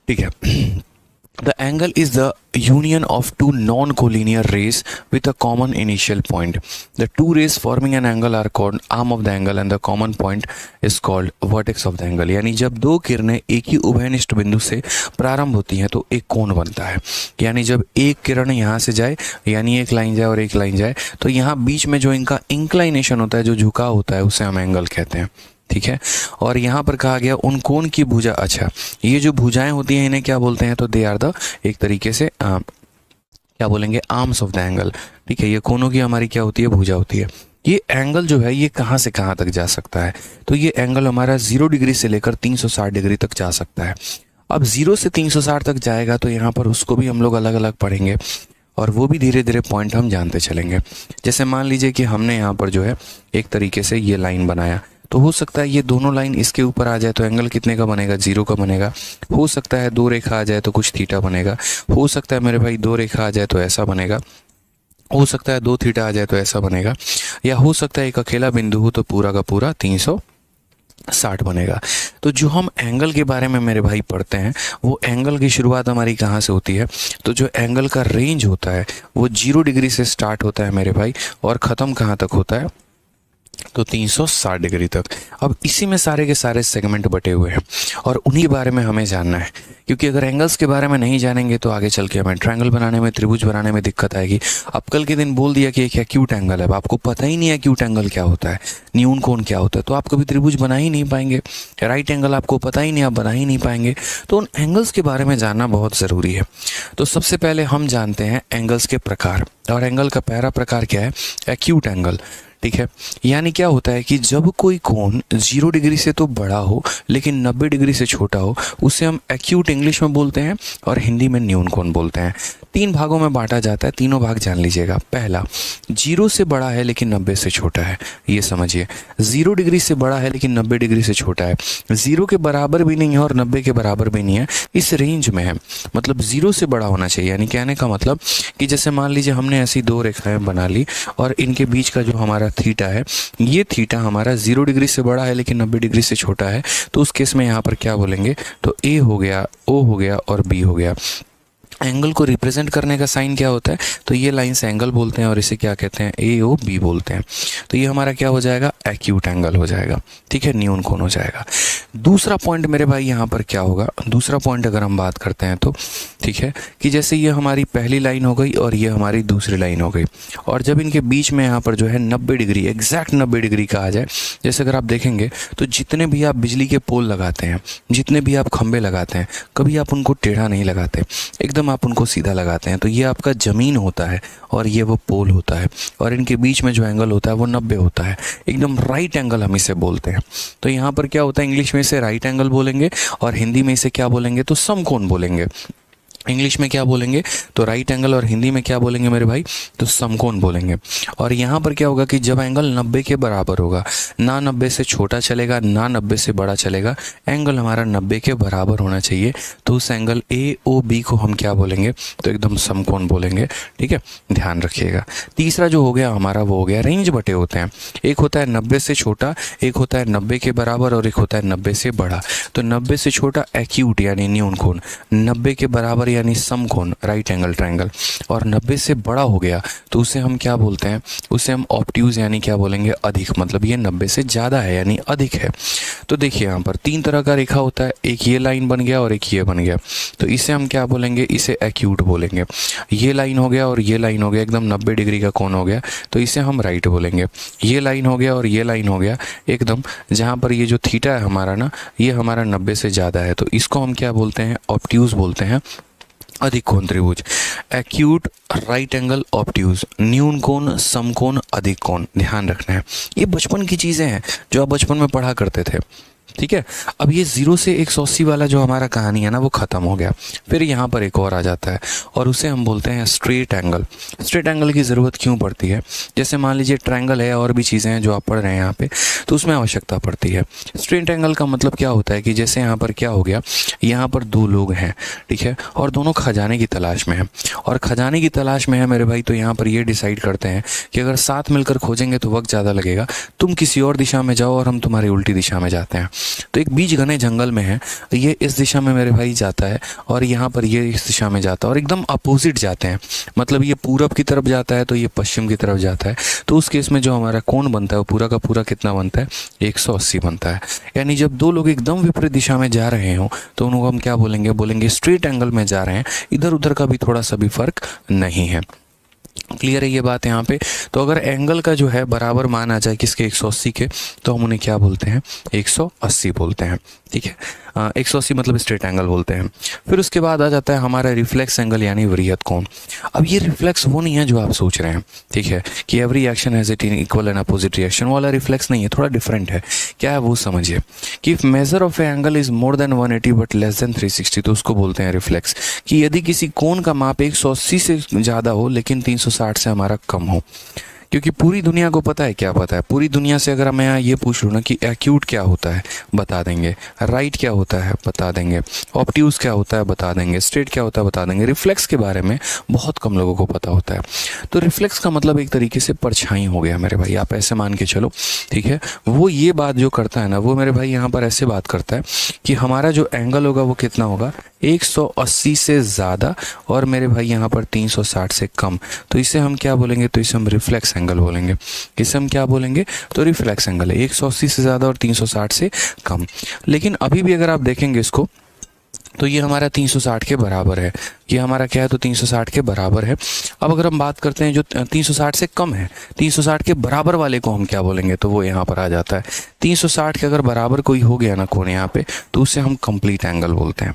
ठीक है। The angle is the union of two non-collinear rays with a common initial point. The two rays forming an angle are called arm of the angle and the common point is called vertex of the angle. यानी जब दो किरणें एक ही उभयनिष्ठ बिंदु से प्रारंभ होती हैं तो एक कोण बनता है। यानी जब एक किरण यहाँ से जाए, यानी एक लाइन जाए और एक लाइन जाए, तो यहाँ बीच में जो इनका इंक्लाइनेशन होता है, जो झुकाव होता है, उसे हम एंगल कहते हैं, ठीक है। और यहाँ पर कहा गया उन कोण की भुजा, अच्छा ये जो भुजाएं होती हैं इन्हें क्या बोलते हैं, तो दे आर द, एक तरीके से क्या बोलेंगे, आर्म्स ऑफ द एंगल, ठीक है। ये कोणों की हमारी क्या होती है, भुजा होती है। ये एंगल जो है ये कहाँ से कहाँ तक जा सकता है, तो ये एंगल हमारा 0 डिग्री से लेकर 360 डिग्री तक जा सकता है। अब 0 से 360 तक जाएगा तो यहाँ पर उसको भी हम लोग अलग अलग पढ़ेंगे और वो भी धीरे धीरे पॉइंट हम जानते चलेंगे। जैसे मान लीजिए कि हमने यहाँ पर जो है एक तरीके से ये लाइन बनाया, तो हो सकता है ये दोनों लाइन इसके ऊपर आ जाए तो एंगल कितने का बनेगा, 0 का बनेगा। हो सकता है दो रेखा आ जाए तो कुछ थीटा बनेगा। हो सकता है मेरे भाई दो रेखा आ जाए तो ऐसा बनेगा। हो सकता है दो थीटा आ जाए तो ऐसा बनेगा। या हो सकता है एक अकेला बिंदु हो तो पूरा का पूरा 360 बनेगा। तो जो हम एंगल के बारे में मेरे भाई पढ़ते हैं, वो एंगल की शुरुआत हमारी कहाँ से होती है, तो जो एंगल का रेंज होता है वो 0 डिग्री से स्टार्ट होता है मेरे भाई, और ख़त्म कहाँ तक होता है, तो 360 डिग्री तक। अब इसी में सारे के सारे सेगमेंट बटे हुए हैं और उन्हीं बारे में हमें जानना है, क्योंकि अगर एंगल्स के बारे में नहीं जानेंगे तो आगे चल के हमें ट्रायंगल बनाने में, त्रिभुज बनाने में दिक्कत आएगी। अब कल के दिन बोल दिया कि एक एक्यूट एंगल है, आपको पता ही नहीं है एक्यूट एंगल क्या होता है, न्यून कोण क्या होता है, तो आप कभी त्रिभुज बना ही नहीं पाएंगे। राइट एंगल आपको पता ही नहीं, आप बना ही नहीं पाएंगे। तो उन एंगल्स के बारे में जानना बहुत ज़रूरी है। तो सबसे पहले हम जानते हैं एंगल्स के प्रकार, और एंगल का पहला प्रकार क्या है, एक्यूट एंगल, ठीक है। यानी क्या होता है कि जब कोई कोण 0 डिग्री से तो बड़ा हो लेकिन 90 डिग्री से छोटा हो, उसे हम एक्यूट इंग्लिश में बोलते हैं और हिंदी में न्यून कोण बोलते हैं। 3 भागों में बांटा जाता है, तीनों भाग जान लीजिएगा। पहला, 0 से बड़ा है लेकिन 90 से छोटा है, ये समझिए। 0 डिग्री से बड़ा है लेकिन 90 डिग्री से छोटा है, 0 के बराबर भी नहीं है और 90 के बराबर भी नहीं है, इस रेंज में है, मतलब 0 से बड़ा होना चाहिए। यानी कहने का मतलब कि जैसे मान लीजिए हमने ऐसी दो रेखाएं बना ली और इनके बीच का जो हमारा थीटा है, ये थीटा हमारा 0 डिग्री से बड़ा है लेकिन 90 डिग्री से छोटा है, तो उस केस में यहाँ पर क्या बोलेंगे, तो ए हो गया, ओ हो गया और बी हो गया। एंगल को रिप्रेजेंट करने का साइन क्या होता है, तो ये लाइन से एंगल बोलते हैं और इसे क्या कहते हैं, ए ओ बी बोलते हैं। तो ये हमारा क्या हो जाएगा, एक्यूट एंगल हो जाएगा, ठीक है, न्यून कोण हो जाएगा। दूसरा पॉइंट मेरे भाई यहाँ पर क्या होगा, दूसरा पॉइंट अगर हम बात करते हैं तो ठीक है, कि जैसे ये हमारी पहली लाइन हो गई और ये हमारी दूसरी लाइन हो गई, और जब इनके बीच में यहाँ पर जो है 90 डिग्री, एग्जैक्ट 90 डिग्री का आ जाए, जैसे अगर आप देखेंगे तो जितने भी आप बिजली के पोल लगाते हैं, जितने भी आप खंबे लगाते हैं, कभी आप उनको टेढ़ा नहीं लगाते, एकदम आप उनको सीधा लगाते हैं। तो ये आपका ज़मीन होता है और ये वो पोल होता है, और इनके बीच में जो एंगल होता है वो 90 होता है, एकदम राइट एंगल हम इसे बोलते हैं। तो यहाँ पर क्या होता है, इंग्लिश में इसे राइट एंगल बोलेंगे और हिंदी में इसे क्या बोलेंगे, तो समकोण बोलेंगे। इंग्लिश में क्या बोलेंगे, तो राइट एंगल, और हिंदी में क्या बोलेंगे मेरे भाई, तो समकोण बोलेंगे। और यहाँ पर क्या होगा कि जब एंगल 90 के बराबर होगा, ना 90 से छोटा चलेगा ना 90 से बड़ा चलेगा, एंगल हमारा 90 के बराबर होना चाहिए, तो उस एंगल ए ओ बी को हम क्या बोलेंगे, तो एकदम समकोण बोलेंगे। ठीक है, ध्यान रखिएगा। तीसरा जो हो गया हमारा वो हो गया रेंज बटे होते हैं। एक होता है 90 से छोटा, एक होता है 90 के बराबर, और एक होता है 90 से बड़ा। तो 90 से छोटा एक्यूट यानी न्यून कोण, 90 के बराबर यानी समकोण राइट एंगल ट्रायंगल, और 90 से बड़ा हो गया तो उसे हम क्या बोलते हैं, उसे हम ऑब्ट्यूज यानी क्या बोलेंगे, अधिक, मतलब ये 90 से ज़्यादा है यानी अधिक है। तो देखिए यहाँ पर 3 तरह का रेखा होता है, एक ये लाइन बन गया और एक ये बन गया, तो इसे हम क्या बोलेंगे, इसे एक्यूट बोलेंगे। ये लाइन हो गया और ये लाइन हो गया, एकदम 90 डिग्री का कोण हो गया, तो इसे हम राइट बोलेंगे। ये लाइन हो गया और ये लाइन हो गया एकदम, जहाँ पर ये जो थीटा है हमारा ना, ये हमारा 90 से ज़्यादा है, तो इसको हम क्या बोलते हैं, ऑब्ट्यूज बोलते हैं, अधिक कोण त्रिभुज। एक्यूट, राइट एंगल, ऑब्ट्यूज, न्यून कोण, समकोण, अधिक कोण, ध्यान रखना है। ये बचपन की चीज़ें हैं जो आप बचपन में पढ़ा करते थे। ठीक है, अब ये 0 से 180 वाला जो हमारा कहानी है ना वो ख़त्म हो गया। फिर यहाँ पर एक और आ जाता है और उसे हम बोलते हैं स्ट्रेट एंगल। स्ट्रेट एंगल की ज़रूरत क्यों पड़ती है, जैसे मान लीजिए ट्रायंगल है और भी चीज़ें हैं जो आप पढ़ रहे हैं यहाँ पे, तो उसमें आवश्यकता पड़ती है। स्ट्रेट एंगल का मतलब क्या होता है कि जैसे यहाँ पर क्या हो गया, यहाँ पर 2 लोग हैं, ठीक है, और दोनों खजाने की तलाश में हैं, और खजाने की तलाश में है मेरे भाई, तो यहाँ पर ये डिसाइड करते हैं कि अगर साथ मिलकर खोजेंगे तो वक्त ज़्यादा लगेगा, तुम किसी और दिशा में जाओ और हम तुम्हारी उल्टी दिशा में जाते हैं। तो एक बीज घने जंगल में है, ये इस दिशा में मेरे भाई जाता है और यहाँ पर ये इस दिशा में जाता है, और एकदम अपोजिट जाते हैं, मतलब ये पूरब की तरफ जाता है तो ये पश्चिम की तरफ जाता है। तो उस केस में जो हमारा कोण बनता है वो पूरा का पूरा कितना बनता है, 180 बनता है। यानी जब 2 लोग एकदम विपरीत दिशा में जा रहे हो तो उनको हम क्या बोलेंगे, बोलेंगे स्ट्रेट एंगल में जा रहे हैं, इधर उधर का भी थोड़ा सा भी फर्क नहीं है। क्लियर है ये बात यहाँ पे। तो अगर एंगल का जो है बराबर मान आ जाए किसके, 180 के, तो हम उन्हें क्या बोलते हैं, 180 बोलते हैं। ठीक है, 180 मतलब स्ट्रेट एंगल बोलते हैं। फिर उसके बाद आ जाता है हमारा रिफ्लेक्स एंगल यानी वृहद कोण। अब ये रिफ्लेक्स वो नहीं है जो आप सोच रहे हैं, ठीक है, कि every action has it in equal and opposite reaction वाला रिफ्लेक्स नहीं है, थोड़ा डिफरेंट है। क्या है वो समझिए, कि if major of a angle is more than 180 but less than 360, तो उसको बोलते हैं रिफ्लेक्स। कि यदि किसी कोण का माप 180 से ज़्यादा हो लेकिन 360 से हमारा कम हो, क्योंकि पूरी दुनिया को पता है, क्या पता है पूरी दुनिया से, अगर मैं यहाँ ये पूछ लूँ ना कि एक्यूट क्या होता है बता देंगे, राइट क्या होता है बता देंगे, ऑब्ट्यूज क्या होता है बता देंगे, स्ट्रेट क्या होता है बता देंगे। रिफ्लेक्स के बारे में बहुत कम लोगों को पता होता है। तो रिफ्लेक्स का मतलब एक तरीके से परछाई हो गया मेरे भाई, आप ऐसे मान के चलो। ठीक है, वो ये बात जो करता है ना, वो मेरे भाई यहाँ पर ऐसे बात करता है कि हमारा जो एंगल होगा वो कितना होगा, 180 से ज़्यादा, और मेरे भाई यहाँ पर 360 से कम। तो इसे हम क्या बोलेंगे, तो इसे हम रिफ्लेक्स एंगल बोलेंगे। इसे हम क्या बोलेंगे, तो रिफ्लेक्स एंगल है, 180 से ज़्यादा और 360 से कम। लेकिन अभी भी अगर आप देखेंगे इसको, तो ये हमारा 360 के बराबर है, ये हमारा क्या है, तो 360 के बराबर है। अब अगर हम बात करते हैं जो 360 से कम है, 360 के बराबर वाले को हम क्या बोलेंगे, तो वो यहाँ पर आ जाता है 360 के अगर बराबर कोई हो गया ना कोण यहाँ पे, तो उसे हम कंप्लीट एंगल बोलते हैं।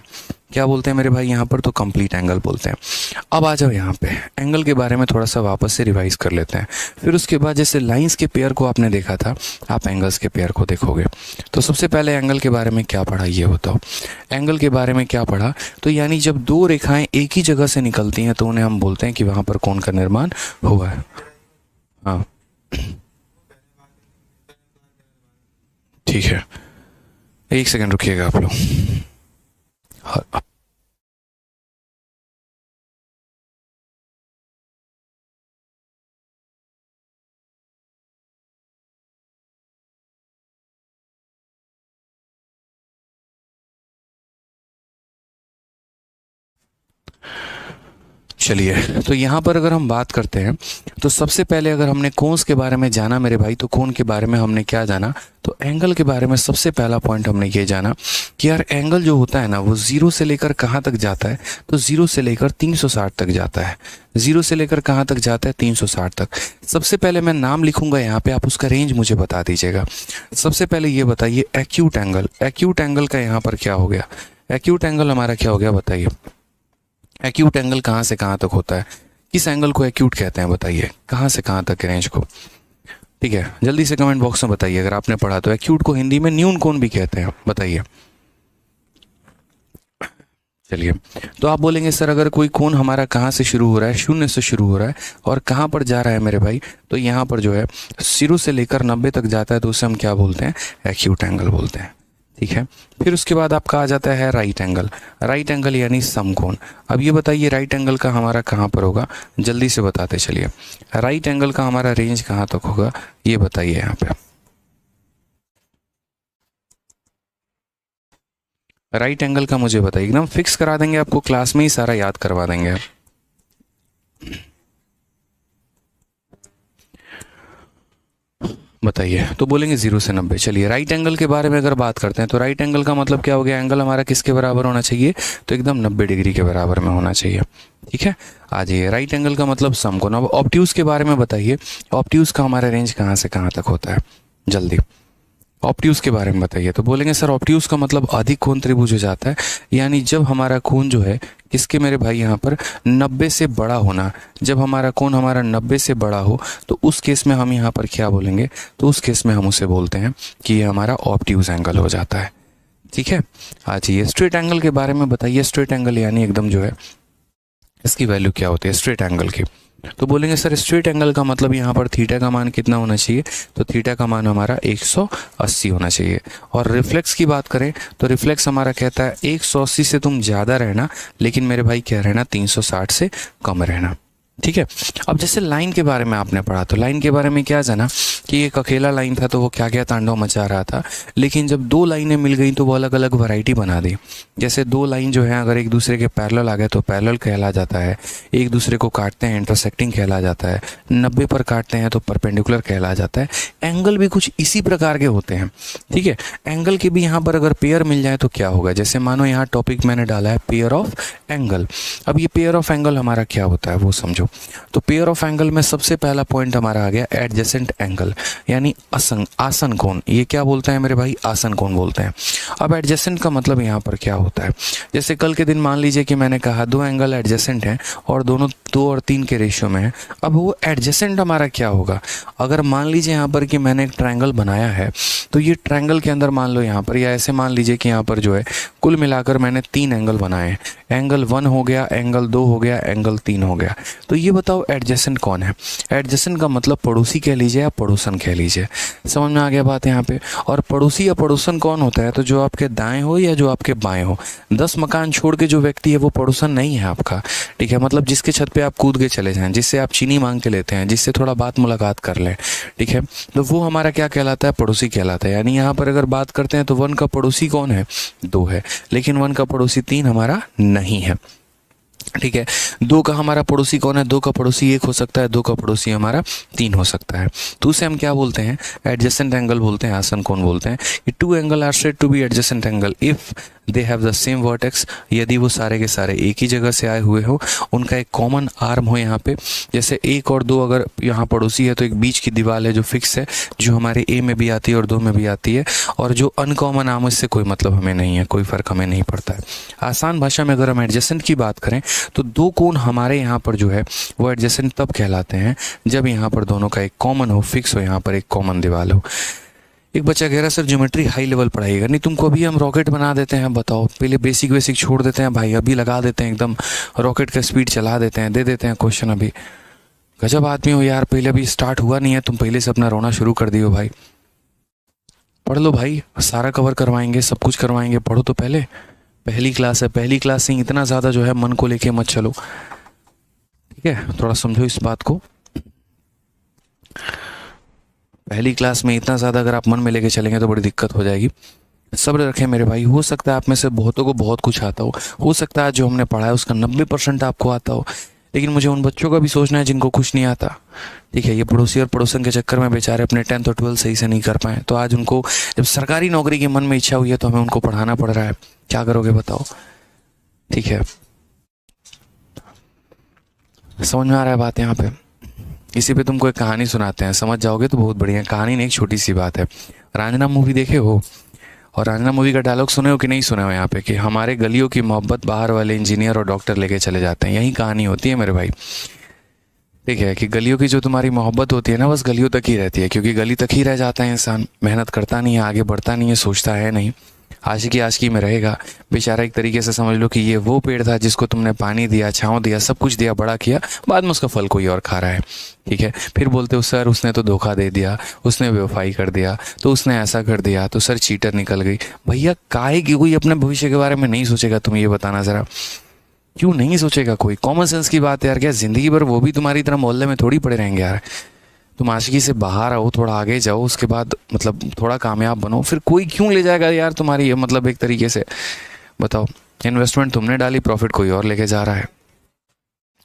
क्या बोलते हैं मेरे भाई यहाँ पर, तो कंप्लीट एंगल बोलते हैं। अब आ जाओ यहाँ पे एंगल के बारे में थोड़ा सा वापस से रिवाइज कर लेते हैं। फिर उसके बाद जैसे लाइंस के पेयर को आपने देखा था, आप एंगल्स के पेयर को देखोगे। तो सबसे पहले एंगल के बारे में क्या पढ़ा ये बताओ, एंगल के बारे में क्या पढ़ा, तो यानी जब 2 रेखाएं एक ही जगह से निकलती हैं तो उन्हें हम बोलते हैं कि वहाँ पर कोण का निर्माण हुआ है। हाँ ठीक है, 1 सेकंड रुकिएगा आप लोग। हाँ, चलिए, तो यहाँ पर अगर हम बात करते हैं तो सबसे पहले अगर हमने कोन्स के बारे में जाना मेरे भाई, तो कोन के बारे में हमने क्या जाना, तो एंगल के बारे में सबसे पहला पॉइंट हमने ये जाना कि यार एंगल जो होता है ना वो 0 से लेकर कहाँ तक जाता है, तो 0 से लेकर 360 तक जाता है। 0 से लेकर कहाँ तक जाता है, 360 तक। सबसे पहले मैं नाम लिखूंगा यहाँ पे, आप उसका रेंज मुझे बता दीजिएगा। सबसे पहले ये बताइए एक्यूट एंगल, एक्यूट एंगल का यहाँ पर क्या हो गया, एक्यूट एंगल हमारा क्या हो गया बताइए। एक्यूट एंगल कहाँ से कहाँ तक होता है, किस एंगल को एक्यूट कहते हैं बताइए, कहाँ से कहाँ तक रेंज को। ठीक है, जल्दी से कमेंट बॉक्स में बताइए अगर आपने पढ़ा तो। एक्यूट को हिंदी में न्यून कोण भी कहते हैं, बताइए। चलिए, तो आप बोलेंगे सर अगर कोई कोण हमारा कहाँ से शुरू हो रहा है, शून्य से शुरू हो रहा है और कहाँ पर जा रहा है मेरे भाई, तो यहाँ पर जो है 0 से लेकर 90 तक जाता है, तो उसे हम क्या बोलते हैं, एक्यूट एंगल बोलते हैं। ठीक है, फिर उसके बाद आपका आ जाता है राइट एंगल। राइट एंगल यानी समकोण। अब ये बताइए राइट एंगल का हमारा कहाँ पर होगा, जल्दी से बताते चलिए। राइट एंगल का हमारा रेंज कहाँ तक होगा, ये बताइए यहाँ पे। राइट एंगल का मुझे बताइए, एकदम फिक्स करा देंगे आपको, क्लास में ही सारा याद करवा देंगे। बताइए, तो बोलेंगे 0 से 90। चलिए, राइट एंगल के बारे में अगर बात करते हैं तो राइट एंगल का मतलब क्या हो गया, एंगल हमारा किसके बराबर होना चाहिए, तो एकदम 90 डिग्री के बराबर में होना चाहिए। ठीक है, आ जाइए, राइट एंगल का मतलब समकोण। अब ऑब्ट्यूज के बारे में बताइए, ऑब्ट्यूज का हमारा रेंज कहाँ से कहाँ तक होता है, जल्दी ऑब्ट्यूज के बारे में बताइए। तो बोलेंगे सर ऑब्ट्यूज का मतलब अधिक कोण त्रिभुज हो जाता है, यानी जब हमारा कोण जो है किसके मेरे भाई यहाँ पर 90 से बड़ा होना, जब हमारा कोण हमारा 90 से बड़ा हो तो उस केस में हम यहाँ पर क्या बोलेंगे, तो उस केस में हम उसे बोलते हैं कि ये हमारा ऑब्ट्यूज एंगल हो जाता है। ठीक है, आज ये स्ट्रेट एंगल के बारे में बताइए। स्ट्रेट एंगल यानी एकदम जो है इसकी वैल्यू क्या होती है स्ट्रेट एंगल की, तो बोलेंगे सर स्ट्रेट एंगल का मतलब यहाँ पर थीटा का मान कितना होना चाहिए, तो थीटा का मान हमारा 180 होना चाहिए। और रिफ्लेक्स की बात करें तो रिफ्लेक्स हमारा कहता है 180 से तुम ज़्यादा रहना, लेकिन मेरे भाई क्या रहना, 360 से कम रहना। ठीक है, अब जैसे लाइन के बारे में आपने पढ़ा, तो लाइन के बारे में क्या जाना कि एक अकेला लाइन था तो वो क्या क्या तांडव मचा रहा था, लेकिन जब दो लाइनें मिल गई तो वो अलग अलग वैरायटी बना दी। जैसे दो लाइन जो है अगर एक दूसरे के पैरेलल आ गए तो पैरेलल कहला जाता है, एक दूसरे को काटते हैं इंटरसेक्टिंग कहला जाता है, 90 पर काटते हैं तो परपेंडिकुलर कहला जाता है। एंगल भी कुछ इसी प्रकार के होते हैं। ठीक है, एंगल के भी यहाँ पर अगर पेयर मिल जाए तो क्या होगा, जैसे मानो यहाँ टॉपिक मैंने डाला है पेयर ऑफ एंगल। अब ये पेयर ऑफ एंगल हमारा क्या होता है वो समझो। तो पेयर ऑफ एंगल में सबसे पहला पॉइंट हमारा आ गया एडजेसेंट एंगल, यानी आसन कोण। ये क्या बोलते हैं मेरे भाई, आसन कोण बोलते हैं। अब एडजेसेंट का मतलब यहाँ पर क्या होता है, जैसे कल के दिन मान लीजिए कि मैंने कहा दो एंगल एडजेसेंट हैं और दोनों 2 और 3 के रेशियो में है। अब वो एडजेसेंट हमारा क्या होगा, अगर मान लीजिए यहाँ पर कि मैंने एक ट्रायंगल बनाया है तो ये ट्रायंगल के अंदर मान लो यहाँ पर, या ऐसे मान लीजिए कि यहाँ पर जो है कुल मिलाकर मैंने 3 एंगल बनाए हैं, एंगल 1 हो गया, एंगल 2 हो गया, एंगल 3 हो गया। तो ये बताओ एडजेसेंट कौन है। एडजेसेंट का मतलब पड़ोसी कह लीजिए या पड़ोसन कह लीजिए, समझ में आ गया बात यहाँ पे। और पड़ोसी या पड़ोसन कौन होता है, तो जो आपके दाएं हो या जो आपके बाएं हो। 10 मकान छोड़ के जो व्यक्ति है वो पड़ोसन नहीं है आपका। ठीक है, मतलब जिसके छत पे आप कूद के चले जाएं, जिससे आप चीनी मांग के लेते हैं, जिससे थोड़ा बात मुलाकात कर लें। ठीक है, तो वो हमारा क्या कहलाता है, पड़ोसी कहलाता है। यानी यहाँ पर अगर बात करते हैं तो 1 का पड़ोसी कौन है, 2 है, लेकिन 1 का पड़ोसी 3 हमारा नहीं है। ठीक है, 2 का हमारा पड़ोसी कौन है, 2 का पड़ोसी 1 हो सकता है, 2 का पड़ोसी हमारा 3 हो सकता है। तो उसे हम क्या बोलते हैं, एडजेसेंट एंगल बोलते हैं, आसन कोण बोलते हैं। कि 2 angle are said to be adjacent angle if they have the same vertex, यदि वो सारे के सारे एक ही जगह से आए हुए हो, उनका एक कॉमन आर्म हो यहाँ पे। जैसे 1 और 2 अगर यहाँ पड़ोसी है तो एक बीच की दीवार है जो फिक्स है, जो हमारे ए में भी आती है और 2 में भी आती है, और जो अनकॉमन आर्म इससे कोई मतलब हमें नहीं है, कोई फर्क हमें नहीं पड़ता है। आसान भाषा में अगर हम एडजेसेंट की बात करें तो 2 कोण हमारे यहाँ पर जो है वो एडजेसेंट तब कहलाते हैं जब यहाँ पर दोनों का एक कॉमन हो, फिक्स हो, यहाँ पर एक कॉमन दीवार हो। एक बच्चा कह रहा है सर ज्योमेट्री हाई लेवल पढ़ाइएगा, नहीं तुमको अभी हम रॉकेट बना देते हैं, बताओ पहले बेसिक छोड़ देते हैं भाई, अभी लगा देते हैं एकदम रॉकेट का स्पीड चला देते हैं, दे देते हैं क्वेश्चन। अभी गजब आदमी हो यार, पहले अभी स्टार्ट हुआ नहीं है, तुम पहले से अपना रोना शुरू कर दियो भाई। पढ़ लो भाई, सारा कवर करवाएंगे, सब कुछ करवाएंगे, पढ़ो तो पहले। पहली क्लास है, पहली क्लास से इतना ज़्यादा जो है मन को लेके मत चलो। ठीक है, थोड़ा समझो इस बात को। पहली क्लास में इतना ज़्यादा अगर आप मन में लेके चलेंगे तो बड़ी दिक्कत हो जाएगी। सब्र रखें मेरे भाई, हो सकता है आप में से बहुतों को बहुत कुछ आता हो सकता है जो हमने पढ़ा है उसका 90% आपको आता हो, लेकिन मुझे उन बच्चों का भी सोचना है जिनको कुछ नहीं आता। ठीक है, ये पड़ोसी और पड़ोसन के चक्कर में बेचारे अपने 10th और 12th सही से नहीं कर पाए, तो आज उनको जब सरकारी नौकरी की मन में इच्छा हुई है तो हमें उनको पढ़ाना पड़ रहा है। क्या करोगे बताओ? ठीक है, समझ में आ रहा है बात यहाँ पे? इसी पे तुमको एक कहानी सुनाते हैं, समझ जाओगे तो बहुत बढ़िया। कहानी नहीं, एक छोटी सी बात है। रांझना मूवी देखे हो? और रांझना मूवी का डायलॉग सुने हो कि नहीं सुने हो यहाँ पे, कि हमारे गलियों की मोहब्बत बाहर वाले इंजीनियर और डॉक्टर लेके चले जाते हैं। यही कहानी होती है मेरे भाई। ठीक है, कि गलियों की जो तुम्हारी मोहब्बत होती है ना, बस गलियों तक ही रहती है, क्योंकि गली तक ही रह जाता है इंसान, मेहनत करता नहीं है, आगे बढ़ता नहीं है, सोचता है नहीं, आशिकी आशिकी में रहेगा बेचारा। एक तरीके से समझ लो कि ये वो पेड़ था जिसको तुमने पानी दिया, छाँव दिया, सब कुछ दिया, बड़ा किया, बाद में उसका फल कोई और खा रहा है। ठीक है, फिर बोलते हो सर उसने तो धोखा दे दिया, उसने बेवफाई कर दिया, तो उसने ऐसा कर दिया, तो सर चीटर निकल गई। भैया काहे की कोई अपने भविष्य के बारे में नहीं सोचेगा? तुम ये बताना ज़रा, क्यों नहीं सोचेगा कोई? कॉमन सेंस की बात है यार। क्या जिंदगी भर वो भी तुम्हारी तरह मोहल्ले में थोड़ी पड़े रहेंगे यार? तुम आशिकी से बाहर आओ, थोड़ा आगे जाओ, उसके बाद मतलब थोड़ा कामयाब बनो, फिर कोई क्यों ले जाएगा यार तुम्हारी, मतलब एक तरीके से बताओ, इन्वेस्टमेंट तुमने डाली, प्रॉफिट कोई और लेके जा रहा है।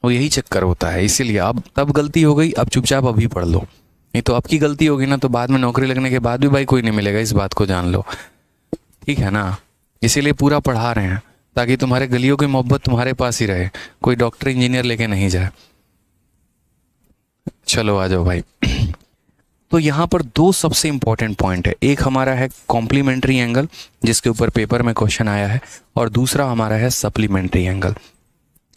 वो यही चक्कर होता है। इसीलिए अब तब गलती हो गई, अब चुपचाप अभी पढ़ लो, नहीं तो अब की गलती होगी ना तो बाद में नौकरी लगने के बाद भी भाई कोई नहीं मिलेगा, इस बात को जान लो। ठीक है ना? इसीलिए पूरा पढ़ा रहे हैं ताकि तुम्हारे गलियों की मोहब्बत तुम्हारे पास ही रहे, कोई डॉक्टर इंजीनियर लेके नहीं जाए। चलो आ जाओ भाई। तो यहाँ पर दो सबसे इंपॉर्टेंट पॉइंट है। एक हमारा है कॉम्प्लीमेंट्री एंगल, जिसके ऊपर पेपर में क्वेश्चन आया है, और दूसरा हमारा है सप्लीमेंट्री एंगल।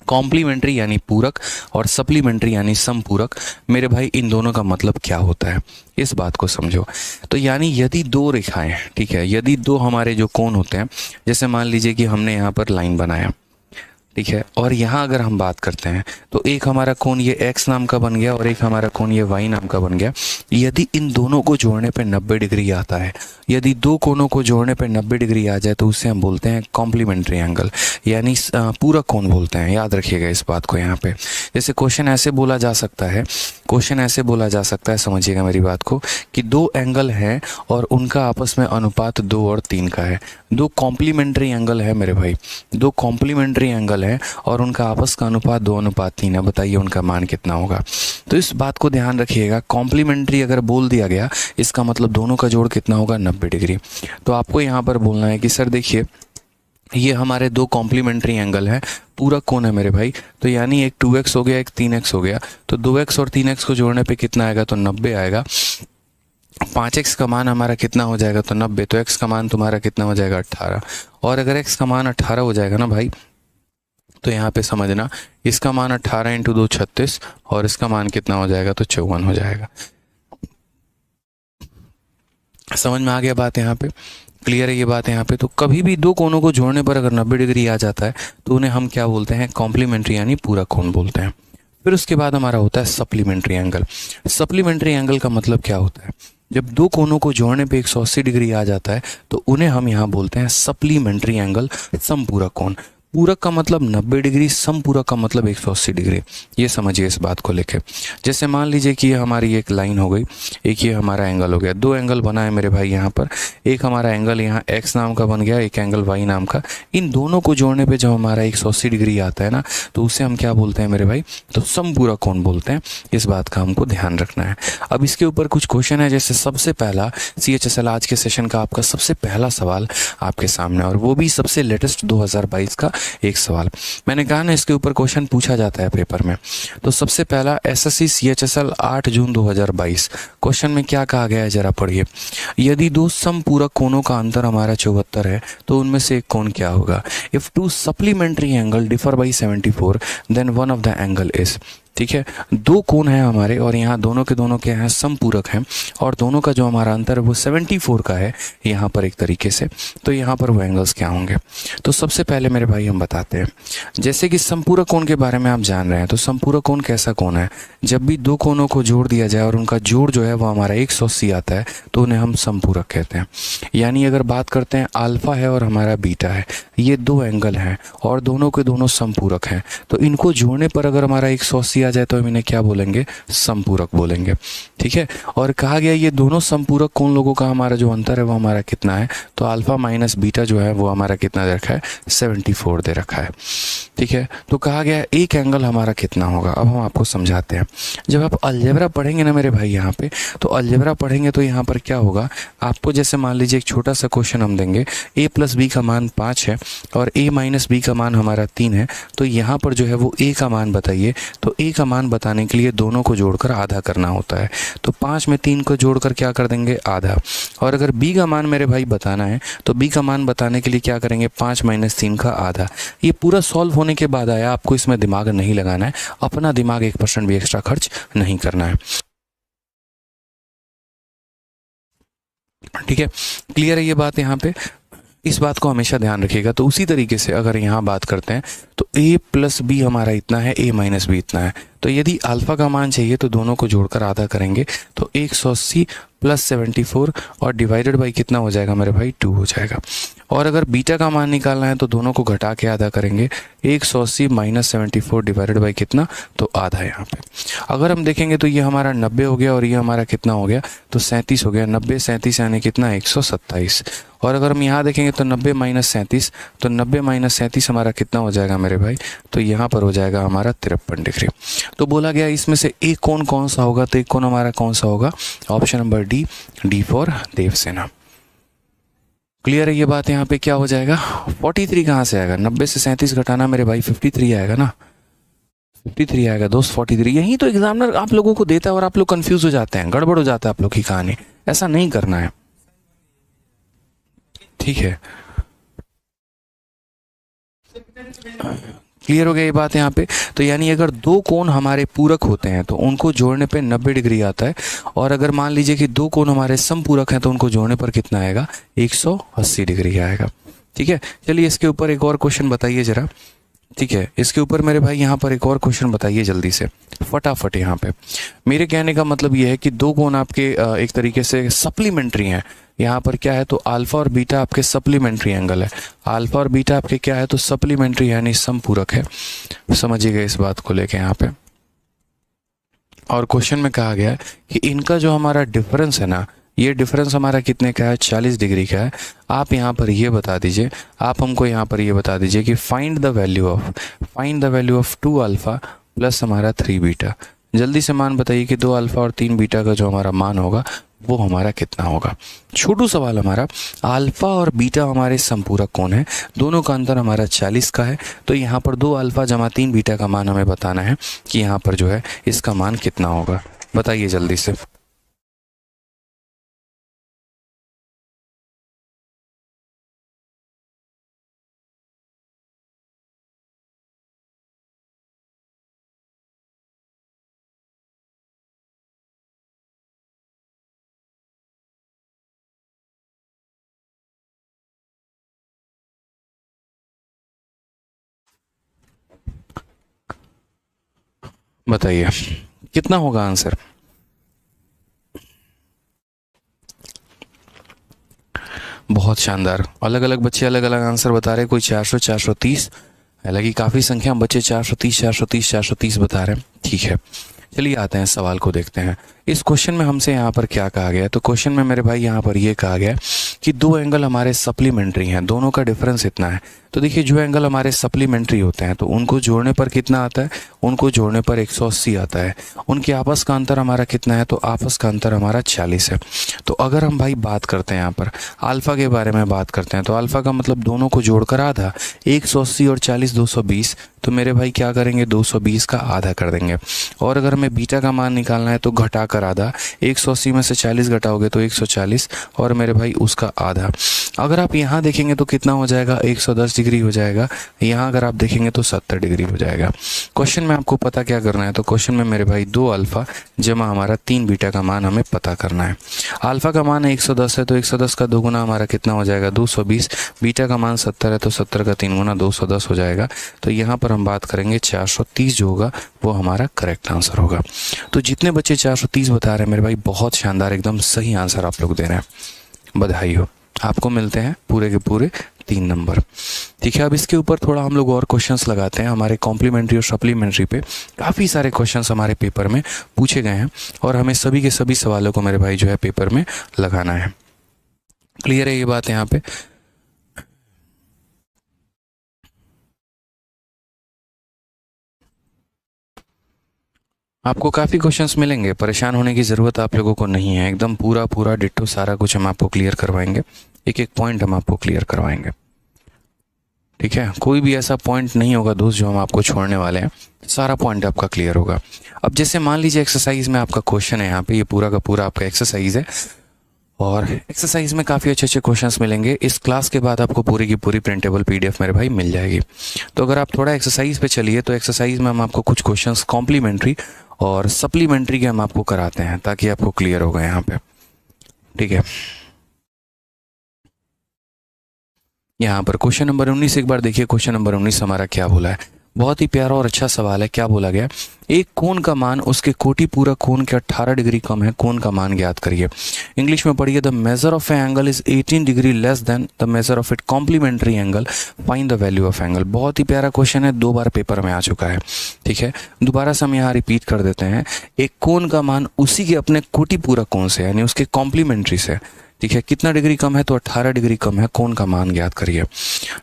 कॉम्प्लीमेंट्री यानी पूरक और सप्लीमेंट्री यानी समपूरक। मेरे भाई इन दोनों का मतलब क्या होता है, इस बात को समझो। तो यानी यदि दो रेखाएं, ठीक है, यदि दो हमारे जो कोण होते हैं, जैसे मान लीजिए कि हमने यहाँ पर लाइन बनाया, ठीक है, और यहाँ अगर हम बात करते हैं तो एक हमारा कोण ये x नाम का बन गया और एक हमारा कोण ये y नाम का बन गया। यदि इन दोनों को जोड़ने पे 90 डिग्री आता है, यदि दो कोणों को जोड़ने पे 90 डिग्री आ जाए तो उसे हम बोलते हैं कॉम्प्लीमेंट्री एंगल, यानी पूरक कोण बोलते हैं। याद रखिएगा इस बात को यहाँ पे। जैसे क्वेश्चन ऐसे बोला जा सकता है, क्वेश्चन ऐसे बोला जा सकता है, समझिएगा मेरी बात को, कि दो एंगल हैं और उनका आपस में अनुपात 2 और 3 का है। दो कॉम्प्लीमेंट्री एंगल है मेरे भाई, दो कॉम्प्लीमेंट्री एंगल है और उनका आपस का अनुपात 2:3 है। बताइए उनका मान कितना होगा? तो इस बात को ध्यान रखिएगा, कॉम्प्लीमेंट्री अगर बोल दिया गया इसका मतलब दोनों का जोड़ कितना होगा? 90 डिग्री। तो आपको यहाँ पर बोलना है कि सर देखिए ये हमारे दो कॉम्प्लीमेंट्री एंगल है, पूरक कोण है मेरे भाई, तो यानी एक 2x हो गया, एक 3x हो गया, तो 2x और 3x को जोड़ने पे कितना आएगा? तो 90 आएगा। 5x का मान हमारा कितना हो जाएगा? तो 90। तो x का मान तुम्हारा कितना हो जाएगा? 18। और अगर x का मान 18 हो जाएगा ना भाई, तो यहाँ पे समझना इसका मान 18 × 2 36 और इसका मान कितना हो जाएगा? तो 54 हो जाएगा। समझ में आ गया बात यहाँ पे? क्लियर है ये बात यहाँ पे? तो कभी भी दो कोणों को जोड़ने पर अगर 90 डिग्री आ जाता है तो उन्हें हम क्या बोलते हैं? कॉम्प्लीमेंट्री यानी पूरक कोण बोलते हैं। फिर उसके बाद हमारा होता है सप्लीमेंट्री एंगल। सप्लीमेंट्री एंगल का मतलब क्या होता है? जब दो कोणों को जोड़ने पे 180 डिग्री आ जाता है तो उन्हें हम यहाँ बोलते हैं सप्लीमेंट्री एंगल, समपूरक कोण। पूरक का मतलब 90 डिग्री, समपूरक का मतलब 180 डिग्री। ये समझिए इस बात को लेके। जैसे मान लीजिए कि ये हमारी एक लाइन हो गई, एक ये हमारा एंगल हो गया, दो एंगल बना है मेरे भाई यहाँ पर। एक हमारा एंगल यहाँ x नाम का बन गया, एक एंगल y नाम का। इन दोनों को जोड़ने पे जब हमारा 180 डिग्री आता है ना तो उसे हम क्या बोलते हैं मेरे भाई? तो समपूरक कोण बोलते हैं। इस बात का हमको ध्यान रखना है। अब इसके ऊपर कुछ क्वेश्चन है। जैसे सबसे पहला CHSL आज के सेशन का आपका सबसे पहला सवाल आपके सामने, और वो भी सबसे लेटेस्ट 2022 का एक सवाल। मैंने कहा ना इसके ऊपर क्वेश्चन पूछा जाता है पेपर में। तो सबसे पहला SSC CHSL 8 जून 2022, क्वेश्चन में क्या कहा गया है जरा पढ़िए। यदि दो समपूरक कोणों का अंतर हमारा 74 है तो उनमें से एक कोण क्या होगा? If two supplementary angle differ by 74 then one of the angle is. ठीक है, दो कोण हैं हमारे और यहाँ दोनों के दोनों क्या हैं? समपूरक हैं, और दोनों का जो हमारा अंतर है वो 74 का है यहाँ पर एक तरीके से। तो यहाँ पर वो एंगल्स क्या होंगे? तो सबसे पहले मेरे भाई हम बताते हैं, जैसे कि समपूरक कोण के बारे में आप जान रहे हैं। तो समपूरक कोण कैसा कोण है? जब भी दो कोणों को जोड़ दिया जाए और उनका जोड़ जो है वो हमारा 180 आता है तो उन्हें हम समपूरक कहते हैं। यानी अगर बात करते हैं अल्फा है और हमारा बीटा है, ये दो एंगल हैं और दोनों के दोनों समपूरक हैं, तो इनको जोड़ने पर अगर हमारा 180 180 आ जाए तो हम इन्हें क्या बोलेंगे, समपूरक बोलेंगे। ठीक है, और कहा गया ये दोनों समपूरक कौन लोगों का हमारा जो अंतर है वो हमारा कितना है, तो अल्फा माइनस बीटा जो है वो हमारा कितना दे रखा है, 74 दे रखा है। ठीक है, तो कहा गया एक एंगल हमारा कितना होगा। अब हम आपको समझाते हैं। जब आप अलजेब्रा पढ़ेंगे ना मेरे भाई यहाँ पे, तो अलजेब्रा पढ़ेंगे तो यहाँ पर क्या होगा, आपको जैसे मान लीजिए एक छोटा सा क्वेश्चन हम देंगे, a प्लस बी का मान 5 है और a माइनस बी का मान हमारा 3 है, तो यहाँ पर जो है वो a का मान बताइए। तो a का मान बताने के लिए दोनों को जोड़कर आधा करना होता है, तो 5 में 3 को जोड़कर क्या कर देंगे, आधा। और अगर b का मान मेरे भाई बताना है तो b का मान बताने के लिए क्या करेंगे, 5 माइनस 3 का आधा। ये पूरा सॉल्व होने के बाद आया, आपको इसमें दिमाग नहीं लगाना है, अपना दिमाग 1% भी एक्स्ट्रा खर्च नहीं करना है। ठीक है, क्लियर है ये बात यहाँ पे, इस बात को हमेशा ध्यान रखिएगा। तो उसी तरीके से अगर यहाँ बात करते हैं तो a प्लस बी हमारा इतना है, a माइनस बी इतना है, तो यदि अल्फा का मान चाहिए तो दोनों को जोड़कर आधा करेंगे, तो 180 प्लस 74 और डिवाइडेड बाई कितना हो जाएगा मेरे भाई, 2 हो जाएगा। और अगर बीटा का मान निकालना है तो दोनों को घटा के आधा करेंगे, 180 माइनस 74 डिवाइडेड बाई कितना, तो आधा है यहाँ पे। अगर हम देखेंगे तो ये हमारा 90 हो गया और ये हमारा कितना हो गया, तो 37 हो गया। 90 37 यानी कितना, 127। और अगर हम यहाँ देखेंगे तो 90 माइनस 37, तो 90 माइनस 37 हमारा कितना हो जाएगा मेरे भाई, तो यहाँ पर हो जाएगा हमारा 53 डिग्री। तो बोला गया इसमें से एक कोण कौन सा होगा, तो एक कोण हमारा कौन सा होगा, option number D, D for Devsena. Clear है ये बात, यहाँ पे क्या हो जाएगा, 43 कहाँ से आएगा, 90 से 37 घटाना मेरे भाई 53 आएगा ना, 53 आएगा दोस्त, 43। यही तो एग्जामिनर आप लोगों को देता है और आप लोग कंफ्यूज हो जाते हैं, गड़बड़ हो जाता है आप लोग की कहानी, ऐसा नहीं करना है। ठीक है, क्लियर हो गया ये बात यहाँ पे। तो यानी अगर दो कोण हमारे पूरक होते हैं तो उनको जोड़ने पे 90 डिग्री आता है, और अगर मान लीजिए कि दो कोण हमारे समपूरक हैं तो उनको जोड़ने पर कितना आएगा, 180 डिग्री आएगा। ठीक है, चलिए इसके ऊपर एक और क्वेश्चन बताइए जरा। ठीक है, इसके ऊपर मेरे भाई यहाँ पर एक और क्वेश्चन बताइए जल्दी से, फटाफट। यहाँ पे मेरे कहने का मतलब ये है कि दो कोण आपके एक तरीके से सप्लीमेंट्री हैं। यहाँ पर क्या है, तो अल्फा और बीटा आपके सप्लीमेंट्री एंगल है, अल्फा और बीटा आपके क्या है, तो सप्लीमेंट्री यानी समपूरक है। समझिएगा इस बात को लेके यहाँ पे। और क्वेश्चन में कहा गया है कि इनका जो हमारा डिफरेंस है ना, ये डिफरेंस हमारा कितने का है, 40 डिग्री का है। आप यहाँ पर ये बता दीजिए, आप हमको यहाँ पर ये बता दीजिए कि find the value of 2 alpha plus हमारा 3 बीटा। जल्दी से मान बताइए कि 2 अल्फा और 3 बीटा का जो हमारा मान होगा वो हमारा कितना होगा। छोटू सवाल हमारा, अल्फा और बीटा हमारे समपूरक कोण है, दोनों का अंतर हमारा 40 का है। तो यहाँ पर 2 अल्फा जमा 3 बीटा का मान हमें बताना है कि यहाँ पर जो है इसका मान कितना होगा। बताइए जल्दी से। बताइए कितना होगा आंसर। बहुत शानदार, अलग अलग बच्चे अलग अलग आंसर बता रहे हैं। कोई 400 430, हालांकि काफ़ी संख्या में बच्चे 430 430 430 बता रहे हैं। ठीक है, चलिए आते हैं सवाल को देखते हैं। इस क्वेश्चन में हमसे यहाँ पर क्या कहा गया है, तो क्वेश्चन में मेरे भाई यहाँ पर ये कहा गया है कि दो एंगल हमारे सप्लीमेंट्री हैं, दोनों का डिफरेंस इतना है। तो देखिए जो एंगल हमारे सप्लीमेंट्री होते हैं तो उनको जोड़ने पर कितना आता है, उनको जोड़ने पर 180 आता है। उनके आपस का अंतर हमारा कितना है, तो आपस का अंतर हमारा 40 है। तो अगर हम भाई बात करते हैं यहाँ पर अल्फा के बारे में बात करते हैं, तो अल्फा का मतलब दोनों को जोड़कर आधा, 180 और 40 220, तो मेरे भाई क्या करेंगे, 220 का आधा कर देंगे। और अगर हमें बीटा का मान निकालना है तो घटा कर आधा, 180 में से 40 घटाओगे तो 140, और मेरे भाई उसका आधा। अगर आप यहाँ देखेंगे तो कितना हो जाएगा, 110 डिग्री हो जाएगा। यहाँ अगर आप देखेंगे तो 70 डिग्री हो जाएगा। क्वेश्चन में आपको पता क्या करना है, तो क्वेश्चन में मेरे भाई 2 अल्फा जमा हमारा 3 बीटा का मान हमें पता करना है। अल्फा का मान 110 है तो 110 का 2 गुना हमारा कितना हो जाएगा, 220। बीटा का मान 70 है तो 70 का 3 गुना 210 हो जाएगा। तो यहाँ पर हम बात करेंगे 430 जो होगा वो हमारा करेक्ट आंसर होगा। तो जितने बच्चे 430 बता रहे हैं मेरे भाई, बहुत शानदार, एकदम सही आंसर आप लोग दे रहे हैं, बधाई हो आपको। मिलते हैं पूरे के पूरे 3 नंबर। ठीक है, अब इसके ऊपर थोड़ा हम लोग और क्वेश्चंस लगाते हैं। हमारे कॉम्प्लीमेंट्री और सप्लीमेंट्री पे काफ़ी सारे क्वेश्चंस हमारे पेपर में पूछे गए हैं और हमें सभी के सभी सवालों को मेरे भाई जो है पेपर में लगाना है। क्लियर है ये बात यहाँ पे? आपको काफ़ी क्वेश्चंस मिलेंगे, परेशान होने की ज़रूरत आप लोगों को नहीं है। एकदम पूरा पूरा डिट्टो सारा कुछ हम आपको क्लियर करवाएंगे, एक एक पॉइंट हम आपको क्लियर करवाएंगे। ठीक है, कोई भी ऐसा पॉइंट नहीं होगा दोस्त जो हम आपको छोड़ने वाले हैं, सारा पॉइंट आपका क्लियर होगा। अब जैसे मान लीजिए एक्सरसाइज में आपका क्वेश्चन है, यहाँ पे ये पूरा का पूरा आपका एक्सरसाइज है और एक्सरसाइज में काफ़ी अच्छे अच्छे क्वेश्चंस मिलेंगे। इस क्लास के बाद आपको पूरी की पूरी प्रिंटेबल पीडीएफ मेरे भाई मिल जाएगी। तो अगर आप थोड़ा एक्सरसाइज पे चलिए तो एक्सरसाइज में हम आपको कुछ क्वेश्चंस कॉम्प्लीमेंट्री और सप्लीमेंट्री के हम आपको कराते हैं ताकि आपको क्लियर होगा यहाँ पे। ठीक है, यहाँ पर क्वेश्चन नंबर 19 एक बार देखिए। क्वेश्चन नंबर 19 हमारा क्या बोला है, बहुत ही प्यारा और अच्छा सवाल है। क्या बोला गया, एक कोण का मान उसके कोटि पूरक कोण के 18 डिग्री कम है, कोण का मान ज्ञात करिए। इंग्लिश में पढ़िए, the measure of a angle is 18 degree less than the measure of it complementary angle, find the value of angle. बहुत ही प्यारा क्वेश्चन है, 2 बार पेपर में आ चुका है। ठीक है, दोबारा से हम यहाँ रिपीट कर देते हैं। एक कोण का मान उसी के अपने कोटि पूरक कोण से यानी उसके कॉम्प्लीमेंट्री से, ठीक है, कितना डिग्री कम है तो 18 डिग्री कम है, कोण का मान ज्ञात करिए।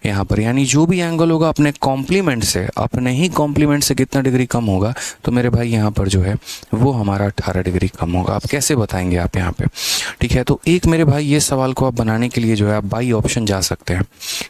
यहाँ पर यानी जो भी एंगल होगा अपने कॉम्प्लीमेंट से, अपने ही कॉम्प्लीमेंट से कितना डिग्री कम होगा तो मेरे भाई यहाँ पर जो है वो हमारा 18 डिग्री कम होगा। आप कैसे बताएंगे आप यहाँ पे? ठीक है, तो एक मेरे भाई ये सवाल को आप बनाने के लिए जो है आप बाई ऑप्शन जा सकते हैं।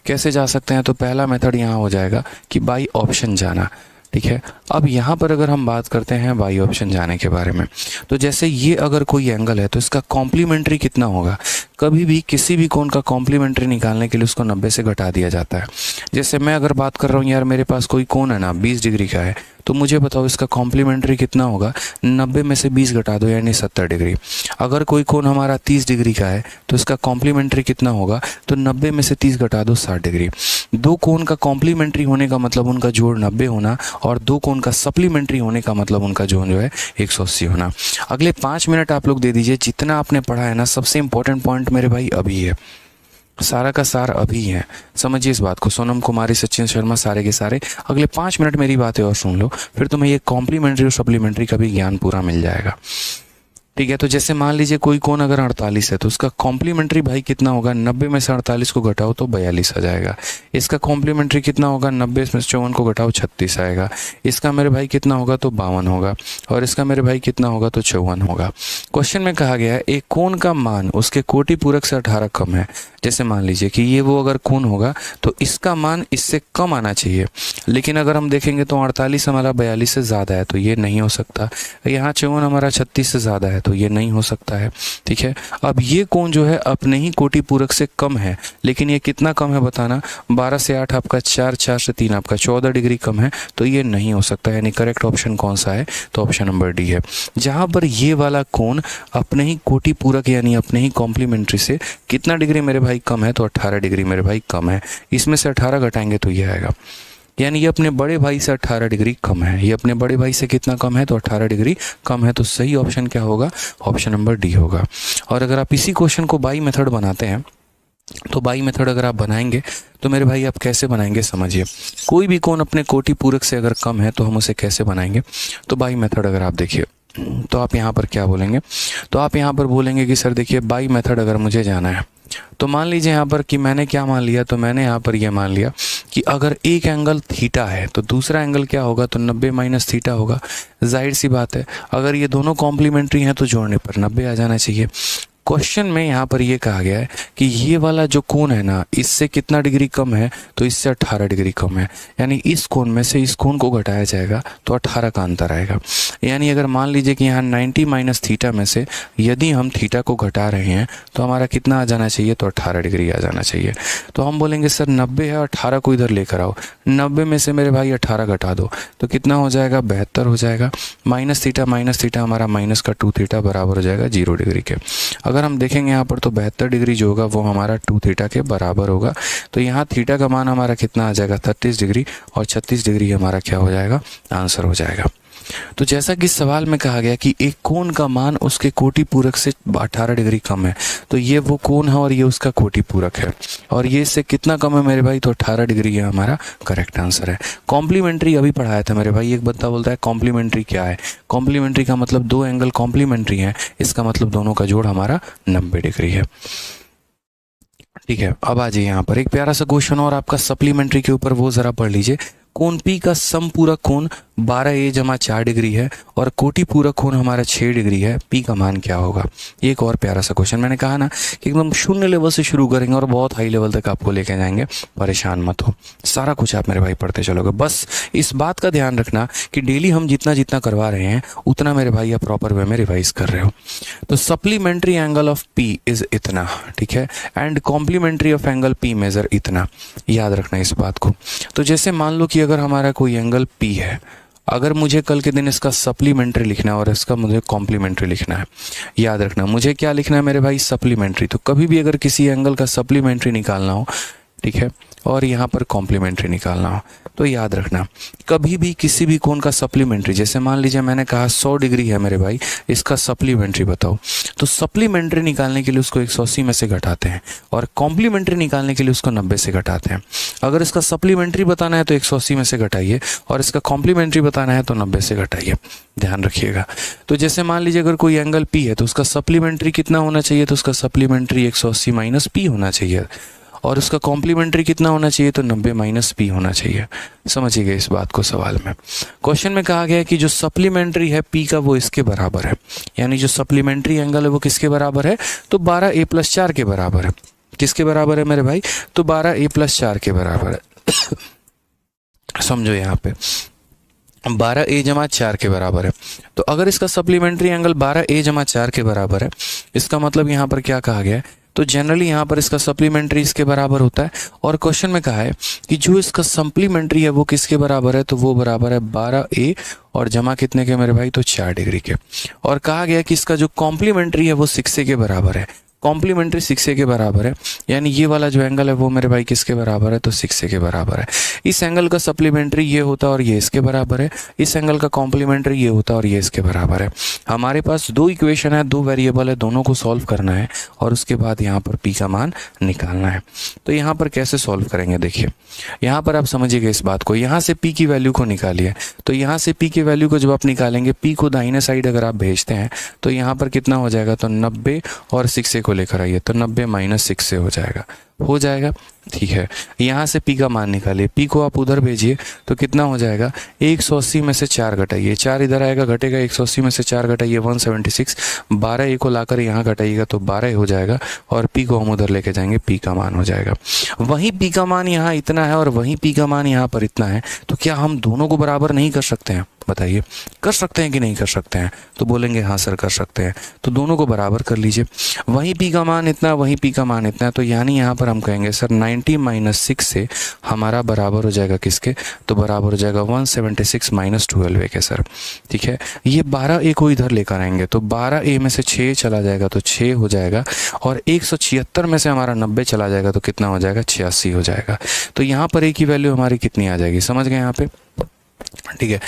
कैसे जा सकते हैं? तो पहला मेथड यहाँ हो जाएगा कि बाई ऑप्शन जाना। ठीक है, अब यहाँ पर अगर हम बात करते हैं बाई ऑप्शन जाने के बारे में, तो जैसे ये अगर कोई एंगल है तो इसका कॉम्प्लीमेंट्री कितना होगा। कभी भी किसी भी कोण का कॉम्प्लीमेंट्री निकालने के लिए उसको 90 से घटा दिया जाता है। जैसे मैं अगर बात कर रहा हूँ, यार मेरे पास कोई कोण है ना 20 डिग्री का है, तो मुझे बताओ इसका कॉम्प्लीमेंट्री कितना होगा। 90 में से 20 घटा दो यानी 70 डिग्री। अगर कोई कोण हमारा 30 डिग्री का है तो इसका कॉम्प्लीमेंट्री कितना होगा, तो 90 में से 30 घटा दो 60 डिग्री। दो कोण का कॉम्प्लीमेंट्री होने का मतलब उनका जोड़ 90 होना और दो कोण का सप्लीमेंट्री होने का मतलब उनका जोड़ जो है 180 होना। अगले 5 मिनट आप लोग दे दीजिए, जितना आपने पढ़ा है ना सबसे इंपॉर्टेंट पॉइंट मेरे भाई अभी है, सारा का सार अभी है। समझिए इस बात को, सोनम कुमारी, सचिन शर्मा, सारे के सारे अगले 5 मिनट मेरी बातें और सुन लो, फिर तुम्हें ये कॉम्प्लीमेंट्री और सप्लीमेंट्री का भी ज्ञान पूरा मिल जाएगा। ठीक है, तो जैसे मान लीजिए कोई कोण अगर 48 है तो उसका कॉम्प्लीमेंट्री भाई कितना होगा, 90 में से 48 को घटाओ तो 42 आ जाएगा। इसका कॉम्प्लीमेंट्री कितना होगा, 90 में से 54 को घटाओ 36 आएगा। इसका मेरे भाई कितना होगा तो 52 होगा और इसका मेरे भाई कितना होगा तो 54 होगा। क्वेश्चन में कहा गया है एक कोण का मान उसके कोटि पूरक से 18 कम है। जैसे मान लीजिए कि ये वो अगर कोण होगा तो इसका मान इससे कम आना चाहिए, लेकिन अगर हम देखेंगे तो 48 हमारा 42 से ज़्यादा है तो ये नहीं हो सकता। यहाँ 54 हमारा 36 से ज़्यादा है तो ये नहीं हो सकता है। ठीक है, अब ये कोण जो है अपने ही कोटि पूरक से कम है, लेकिन ये कितना कम है बताना। 12 से 8 आपका 4, 4 से 3 आपका 14 डिग्री कम है तो ये नहीं हो सकता। यानी करेक्ट ऑप्शन कौन सा है, तो ऑप्शन नंबर डी है। जहाँ पर ये वाला कोण अपने ही कोटि पूरक यानी अपने ही कॉम्प्लीमेंट्री से कितना डिग्री मेरे भाई कम है, तो 18 डिग्री मेरे भाई कम है। इसमें से 18 घटाएंगे तो ये आएगा, यानी ये अपने बड़े भाई से 18 डिग्री कम है। ये अपने बड़े भाई से कितना कम है, तो 18 डिग्री कम है। तो सही ऑप्शन क्या होगा, ऑप्शन नंबर डी होगा। और अगर आप इसी क्वेश्चन को बाई मेथड बनाते हैं तो बाई मेथड अगर आप बनाएंगे तो मेरे भाई आप कैसे बनाएंगे समझिए। कोई भी कोण अपने कोटि पूरक से अगर कम है तो हम उसे कैसे बनाएंगे, तो बाई मेथड अगर आप देखिए तो आप यहाँ पर क्या बोलेंगे, तो आप यहाँ पर बोलेंगे कि सर देखिए बाई मेथड अगर मुझे जाना है तो मान लीजिए यहाँ पर कि मैंने क्या मान लिया, तो मैंने यहाँ पर यह मान लिया कि अगर एक एंगल थीटा है तो दूसरा एंगल क्या होगा, तो 90 माइनस थीटा होगा। जाहिर सी बात है अगर ये दोनों कॉम्प्लीमेंट्री हैं तो जोड़ने पर 90 आ जाना चाहिए। क्वेश्चन में यहाँ पर ये कहा गया है कि ये वाला जो कोण है ना इससे कितना डिग्री कम है, तो इससे 18 डिग्री कम है। यानी इस कोण में से इस कोण को घटाया जाएगा तो 18 का अंतर आएगा। यानी अगर मान लीजिए कि यहाँ 90 माइनस थीटा में से यदि हम थीटा को घटा रहे हैं तो हमारा कितना आ जाना चाहिए, तो 18 डिग्री आ जाना चाहिए। तो हम बोलेंगे सर 90 है, 18 को इधर लेकर आओ। 90 में से मेरे भाई 18 घटा दो तो कितना हो जाएगा, 72 हो जाएगा। माइनस थीटा हमारा माइनस का 2 थीटा बराबर हो जाएगा 0 डिग्री के। अगर हम देखेंगे यहाँ पर तो 72 डिग्री जो होगा वो हमारा 2 थीटा के बराबर होगा। तो यहाँ थीटा का मान हमारा कितना आ जाएगा, 33 डिग्री और 36 डिग्री हमारा क्या हो जाएगा, आंसर हो जाएगा। तो जैसा कि सवाल में कहा गया कि एक कोण का मान उसके कोटि पूरक से 18 डिग्री कम है, तो ये वो कोण है और ये उसका कोटि पूरक है, और ये इससे कितना कम है मेरे भाई, तो 18 डिग्री है हमारा करेक्ट आंसर है। कॉम्प्लीमेंट्री अभी पढ़ाया था मेरे भाई, एक बंदा बोलता है कॉम्प्लीमेंट्री क्या है। कॉम्प्लीमेंट्री का मतलब दो एंगल कॉम्प्लीमेंट्री हैं, इसका मतलब दोनों का जोड़ हमारा 90 डिग्री है। ठीक है, अब आ जाइए यहाँ पर एक प्यारा सा क्वेश्चन और आपका सप्लीमेंट्री के ऊपर, वो जरा पढ़ लीजिए। कोण P का समपूरक कोण 12a जमा 4 डिग्री है और कोटि पूरक कोण हमारा 6 डिग्री है, P का मान क्या होगा। एक और प्यारा सा क्वेश्चन, मैंने कहा ना कि एकदम शून्य लेवल से शुरू करेंगे और बहुत हाई लेवल तक आपको लेके जाएंगे, परेशान मत हो, सारा कुछ आप मेरे भाई पढ़ते चलोगे। बस इस बात का ध्यान रखना कि डेली हम जितना जितना करवा रहे हैं उतना मेरे भाई आप प्रॉपर वे में रिवाइज कर रहे हो। तो supplementary angle of P is इतना, ठीक है, and complementary of angle P measure इतना, याद रखना इस बात को। तो जैसे मान लो कि अगर हमारा कोई एंगल P है, अगर मुझे कल के दिन इसका सप्लीमेंट्री लिखना है और इसका मुझे कॉम्प्लीमेंट्री लिखना है, याद रखना मुझे क्या लिखना है मेरे भाई, सप्लीमेंट्री। तो कभी भी अगर किसी एंगल का सप्लीमेंट्री निकालना हो, ठीक है, और यहाँ पर कॉम्प्लीमेंट्री निकालना हो, तो याद रखना कभी भी किसी भी कोण का सप्लीमेंट्री, जैसे मान लीजिए मैंने कहा 100 डिग्री है मेरे भाई, इसका सप्लीमेंट्री बताओ, तो सप्लीमेंट्री निकालने के लिए उसको 180 में से घटाते हैं और कॉम्प्लीमेंट्री निकालने के लिए उसको 90 से घटाते हैं। अगर इसका सप्लीमेंट्री बताना है तो 180 में से घटाइए और इसका कॉम्प्लीमेंट्री बताना है तो 90 से घटाइए, ध्यान रखिएगा। तो जैसे मान लीजिए अगर कोई एंगल P है तो उसका सप्लीमेंट्री कितना होना चाहिए, तो उसका सप्लीमेंट्री 180 माइनस P होना चाहिए, और उसका कॉम्प्लीमेंट्री कितना होना चाहिए, तो 90 माइनस P होना चाहिए। समझिएगा इस बात को। सवाल में क्वेश्चन में कहा गया है कि जो सप्लीमेंट्री है P का वो इसके बराबर है, यानी जो सप्लीमेंट्री एंगल है वो किसके बराबर है, तो 12a + 4 के बराबर है। किसके बराबर है मेरे भाई, तो 12a + 4 के बराबर है। समझो यहाँ पे 12a जमा 4 के बराबर है, तो अगर इसका सप्लीमेंट्री एंगल 12a जमा 4 के बराबर है, इसका मतलब यहाँ पर क्या कहा गया है, तो जनरली यहाँ पर इसका सप्लीमेंट्री इसके बराबर होता है। और क्वेश्चन में कहा है कि जो इसका सप्लीमेंट्री है वो किसके बराबर है, तो वो बराबर है 12a और जमा कितने के मेरे भाई, तो 4 डिग्री के। और कहा गया कि इसका जो कॉम्प्लीमेंट्री है वो 6a के बराबर है, कॉम्प्लीमेंट्री 6a के बराबर है, यानी ये वाला जो एंगल है वो मेरे भाई किसके बराबर है, तो 6a के बराबर है। इस एंगल का सप्लीमेंट्री ये होता है और ये इसके बराबर है, इस एंगल का कॉम्प्लीमेंट्री ये होता है और ये इसके बराबर है। हमारे पास दो इक्वेशन है, दो वेरिएबल है, दोनों को सॉल्व करना है और उसके बाद यहाँ पर P का मान निकालना है। तो यहाँ पर कैसे सॉल्व करेंगे, देखिए यहाँ पर आप समझिएगा इस बात को, यहाँ से P की वैल्यू को निकालिए, तो यहाँ से P की वैल्यू को जब आप निकालेंगे, P को दाहिने साइड अगर आप भेजते हैं तो यहाँ पर कितना हो जाएगा, तो 90 और 6a को लेकर आइए, तो 90 माइनस 6 से हो जाएगा, ठीक है। यहाँ से P का मान निकालिए, P को आप उधर भेजिए तो कितना हो जाएगा, 180 में से 4 घटाइए, 4 इधर आएगा घटेगा, 180 में से 4 घटाइए 176, 12a को लाकर यहाँ घटाइएगा तो 12 हो जाएगा और P को हम उधर लेके जाएंगे, P का मान हो जाएगा। वहीं P का मान यहाँ इतना है और वहीं P का मान यहाँ पर इतना है, तो क्या हम दोनों को बराबर नहीं कर सकते हैं, बताइए कर सकते हैं कि नहीं कर सकते हैं, तो बोलेंगे हाँ सर कर सकते हैं। तो दोनों को बराबर कर लीजिए, वहीं P का मान इतना, वहीं P का मान इतना, तो यानी यहाँ पर हम कहेंगे सर 90 माइनस 6 से हमारा बराबर हो जाएगा किसके, तो बराबर हो जाएगा 176 माइनस 12a के सर, ठीक है। ये 12a को इधर लेकर आएंगे तो 12a में से 6 चला जाएगा तो 6 हो जाएगा, और 176 में से हमारा 90 चला जाएगा तो कितना हो जाएगा, 86 हो जाएगा। तो यहाँ पर a की वैल्यू हमारी कितनी आ जाएगी, समझ गए यहाँ पे, ठीक है।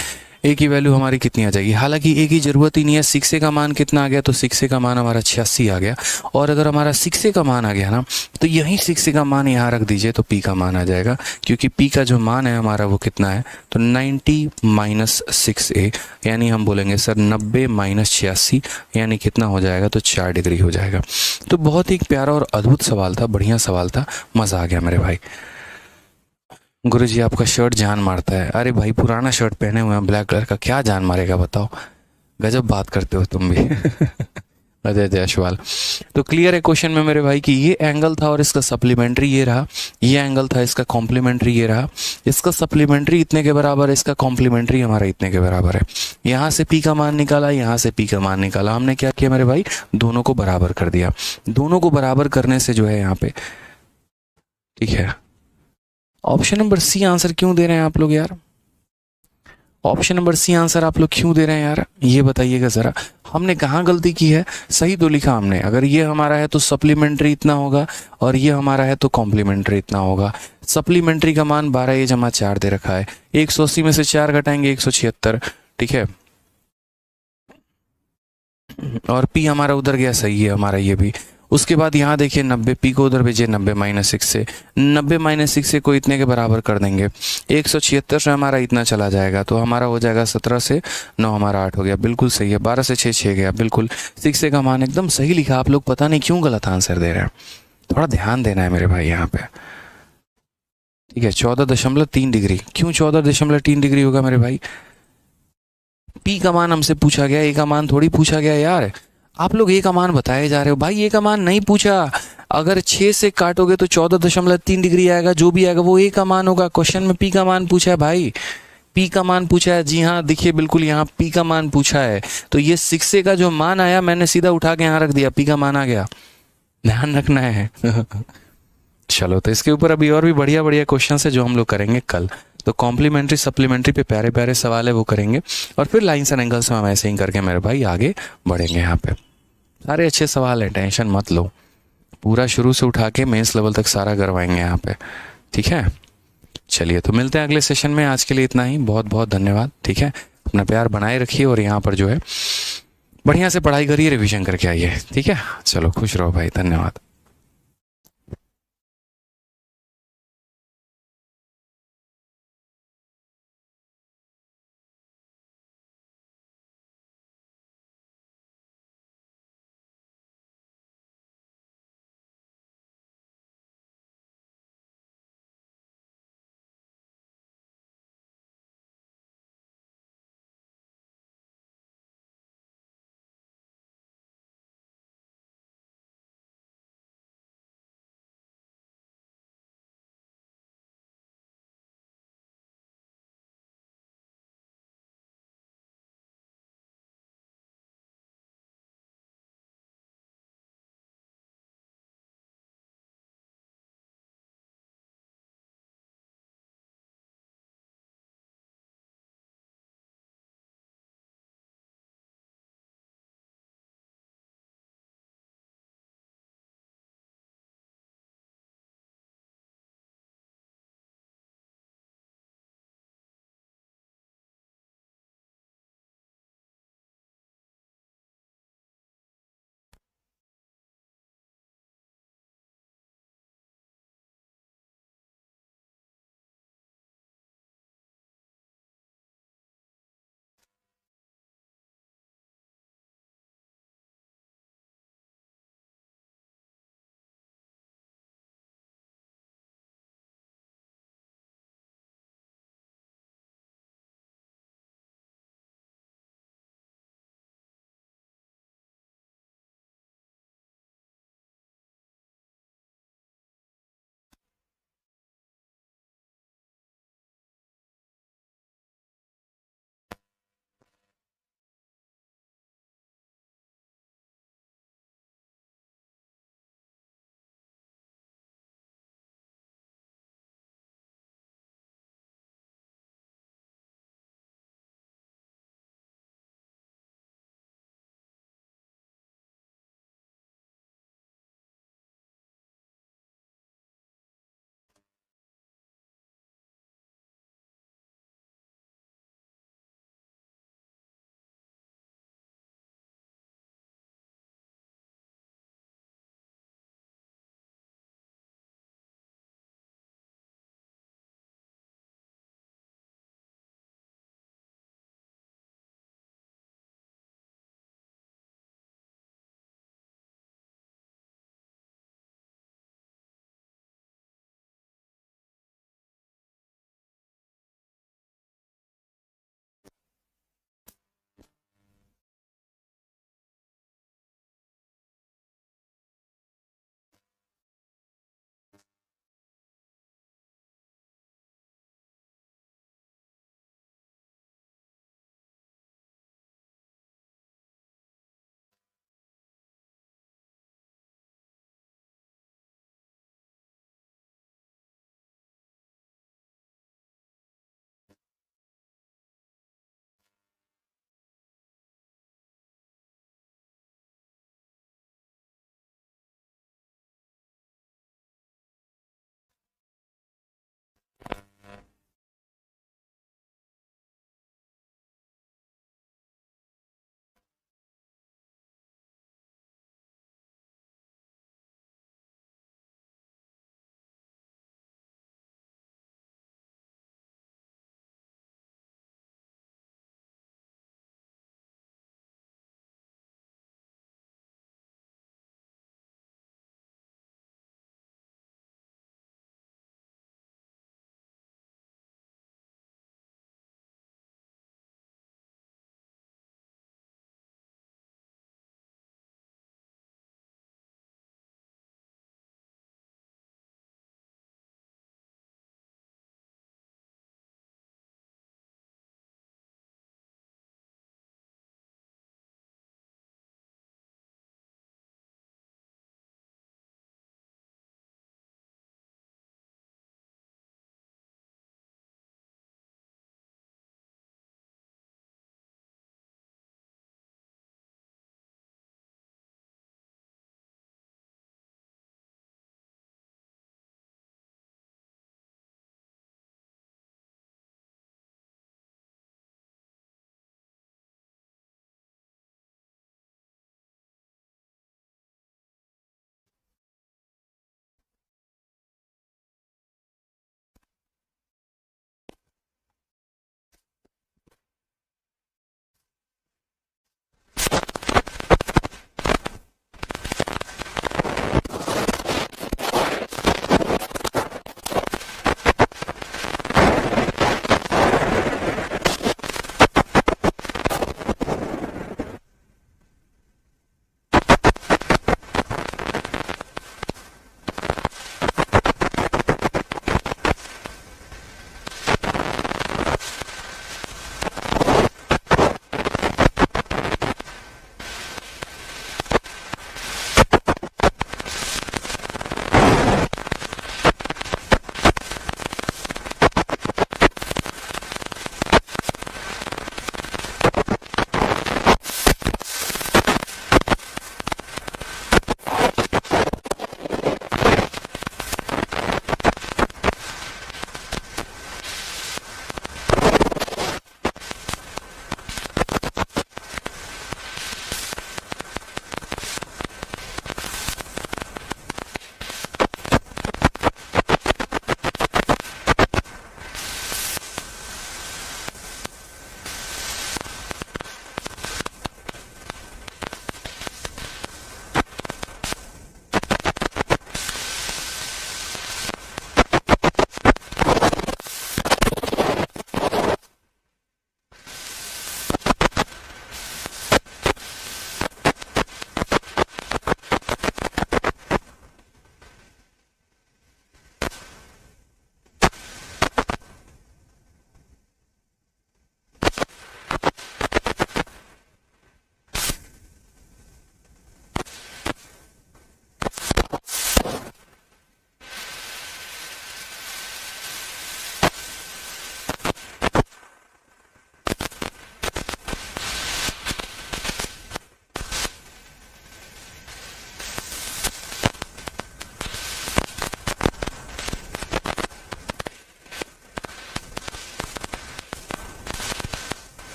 a की वैल्यू हमारी कितनी आ जाएगी, हालांकि a की जरूरत ही नहीं है, 6a का मान कितना आ गया, तो 6a का मान हमारा 86 आ गया। और अगर हमारा 6a का मान आ गया ना, तो यहीं 6a का मान यहाँ रख दीजिए तो p का मान आ जाएगा, क्योंकि p का जो मान है हमारा वो कितना है, तो 90 माइनस 6a, यानी हम बोलेंगे सर 90 माइनस 86, यानी कितना हो जाएगा, तो 4 डिग्री हो जाएगा। तो बहुत ही प्यारा और अद्भुत सवाल था, बढ़िया सवाल था, मज़ा आ गया मेरे भाई। गुरुजी आपका शर्ट जान मारता है, अरे भाई पुराना शर्ट पहने हुए हैं ब्लैक कलर का, क्या जान मारेगा बताओ, गजब बात करते हो तुम भी। अजय जयसवाल, तो क्लियर है क्वेश्चन में मेरे भाई कि ये एंगल था और इसका सप्लीमेंट्री ये रहा, ये एंगल था इसका कॉम्प्लीमेंट्री ये रहा, इसका सप्लीमेंट्री इतने के बराबर है, इसका कॉम्प्लीमेंट्री हमारा इतने के बराबर है। यहाँ से P का मान निकाला, यहाँ से P का मान निकाला, हमने क्या किया मेरे भाई, दोनों को बराबर कर दिया। दोनों को बराबर करने से जो है यहाँ पे, ठीक है, ऑप्शन नंबर सी आंसर क्यों दे रहे हैं आप लोग यार, ऑप्शन नंबर सी आंसर आप लोग क्यों दे रहे हैं यार, ये बताइएगा जरा, हमने कहाँ गलती की है, सही तो लिखा हमने, अगर ये हमारा है तो सप्लीमेंट्री इतना होगा और ये हमारा है तो कॉम्प्लीमेंट्री इतना होगा। सप्लीमेंट्री का मान 12a जमा 4 दे रखा है, 180 में से 4 घटाएंगे 176, ठीक है, और पी हमारा उधर गया, सही है हमारा ये भी। उसके बाद यहाँ देखिए 90, पी को उधर भेजिए 90 माइनस 6 से, 90 माइनस 6 से को इतने के बराबर कर देंगे, 176 से हमारा इतना चला जाएगा, तो हमारा हो जाएगा 17 से 9 हमारा 8 हो गया, बिल्कुल सही है। 12 से 6 6 गया, बिल्कुल 6 से का मान एकदम सही लिखा। आप लोग पता नहीं क्यों गलत आंसर दे रहे हैं, थोड़ा ध्यान देना है मेरे भाई यहाँ पे। ठीक है, 14.3 डिग्री। क्यों 14.3 डिग्री होगा मेरे भाई? पी का मान हमसे पूछा गया, ए का मान थोड़ी पूछा गया यार। आप लोग ए का मान बताए जा रहे हो भाई, ए का मान नहीं पूछा। अगर 6 से काटोगे तो 14.3 डिग्री आएगा, जो भी आएगा वो ए का मान होगा। क्वेश्चन में पी का मान पूछा है भाई, पी का मान पूछा है। जी हाँ, देखिए बिल्कुल यहाँ पी का मान पूछा है, तो ये 6 का जो मान आया मैंने सीधा उठा के यहाँ रख दिया, पी का मान आ गया, ध्यान रखना है। चलो, तो इसके ऊपर अभी और भी बढ़िया बढ़िया क्वेश्चन है जो हम लोग करेंगे कल। तो कॉम्प्लीमेंट्री सप्लीमेंट्री पे प्यारे प्यारे सवाल है वो करेंगे, और फिर लाइन्स एंड एंगल्स में हम ऐसे ही करके मेरे भाई आगे बढ़ेंगे। यहाँ पे सारे अच्छे सवाल हैं, टेंशन मत लो, पूरा शुरू से उठा के मेंस लेवल तक सारा करवाएंगे यहाँ पे। ठीक है, चलिए तो मिलते हैं अगले सेशन में। आज के लिए इतना ही, बहुत बहुत धन्यवाद। ठीक है, अपना प्यार बनाए रखिए और यहाँ पर जो है बढ़िया से पढ़ाई करिए, रिवीजन करके आइए। ठीक है, चलो खुश रहो भाई, धन्यवाद।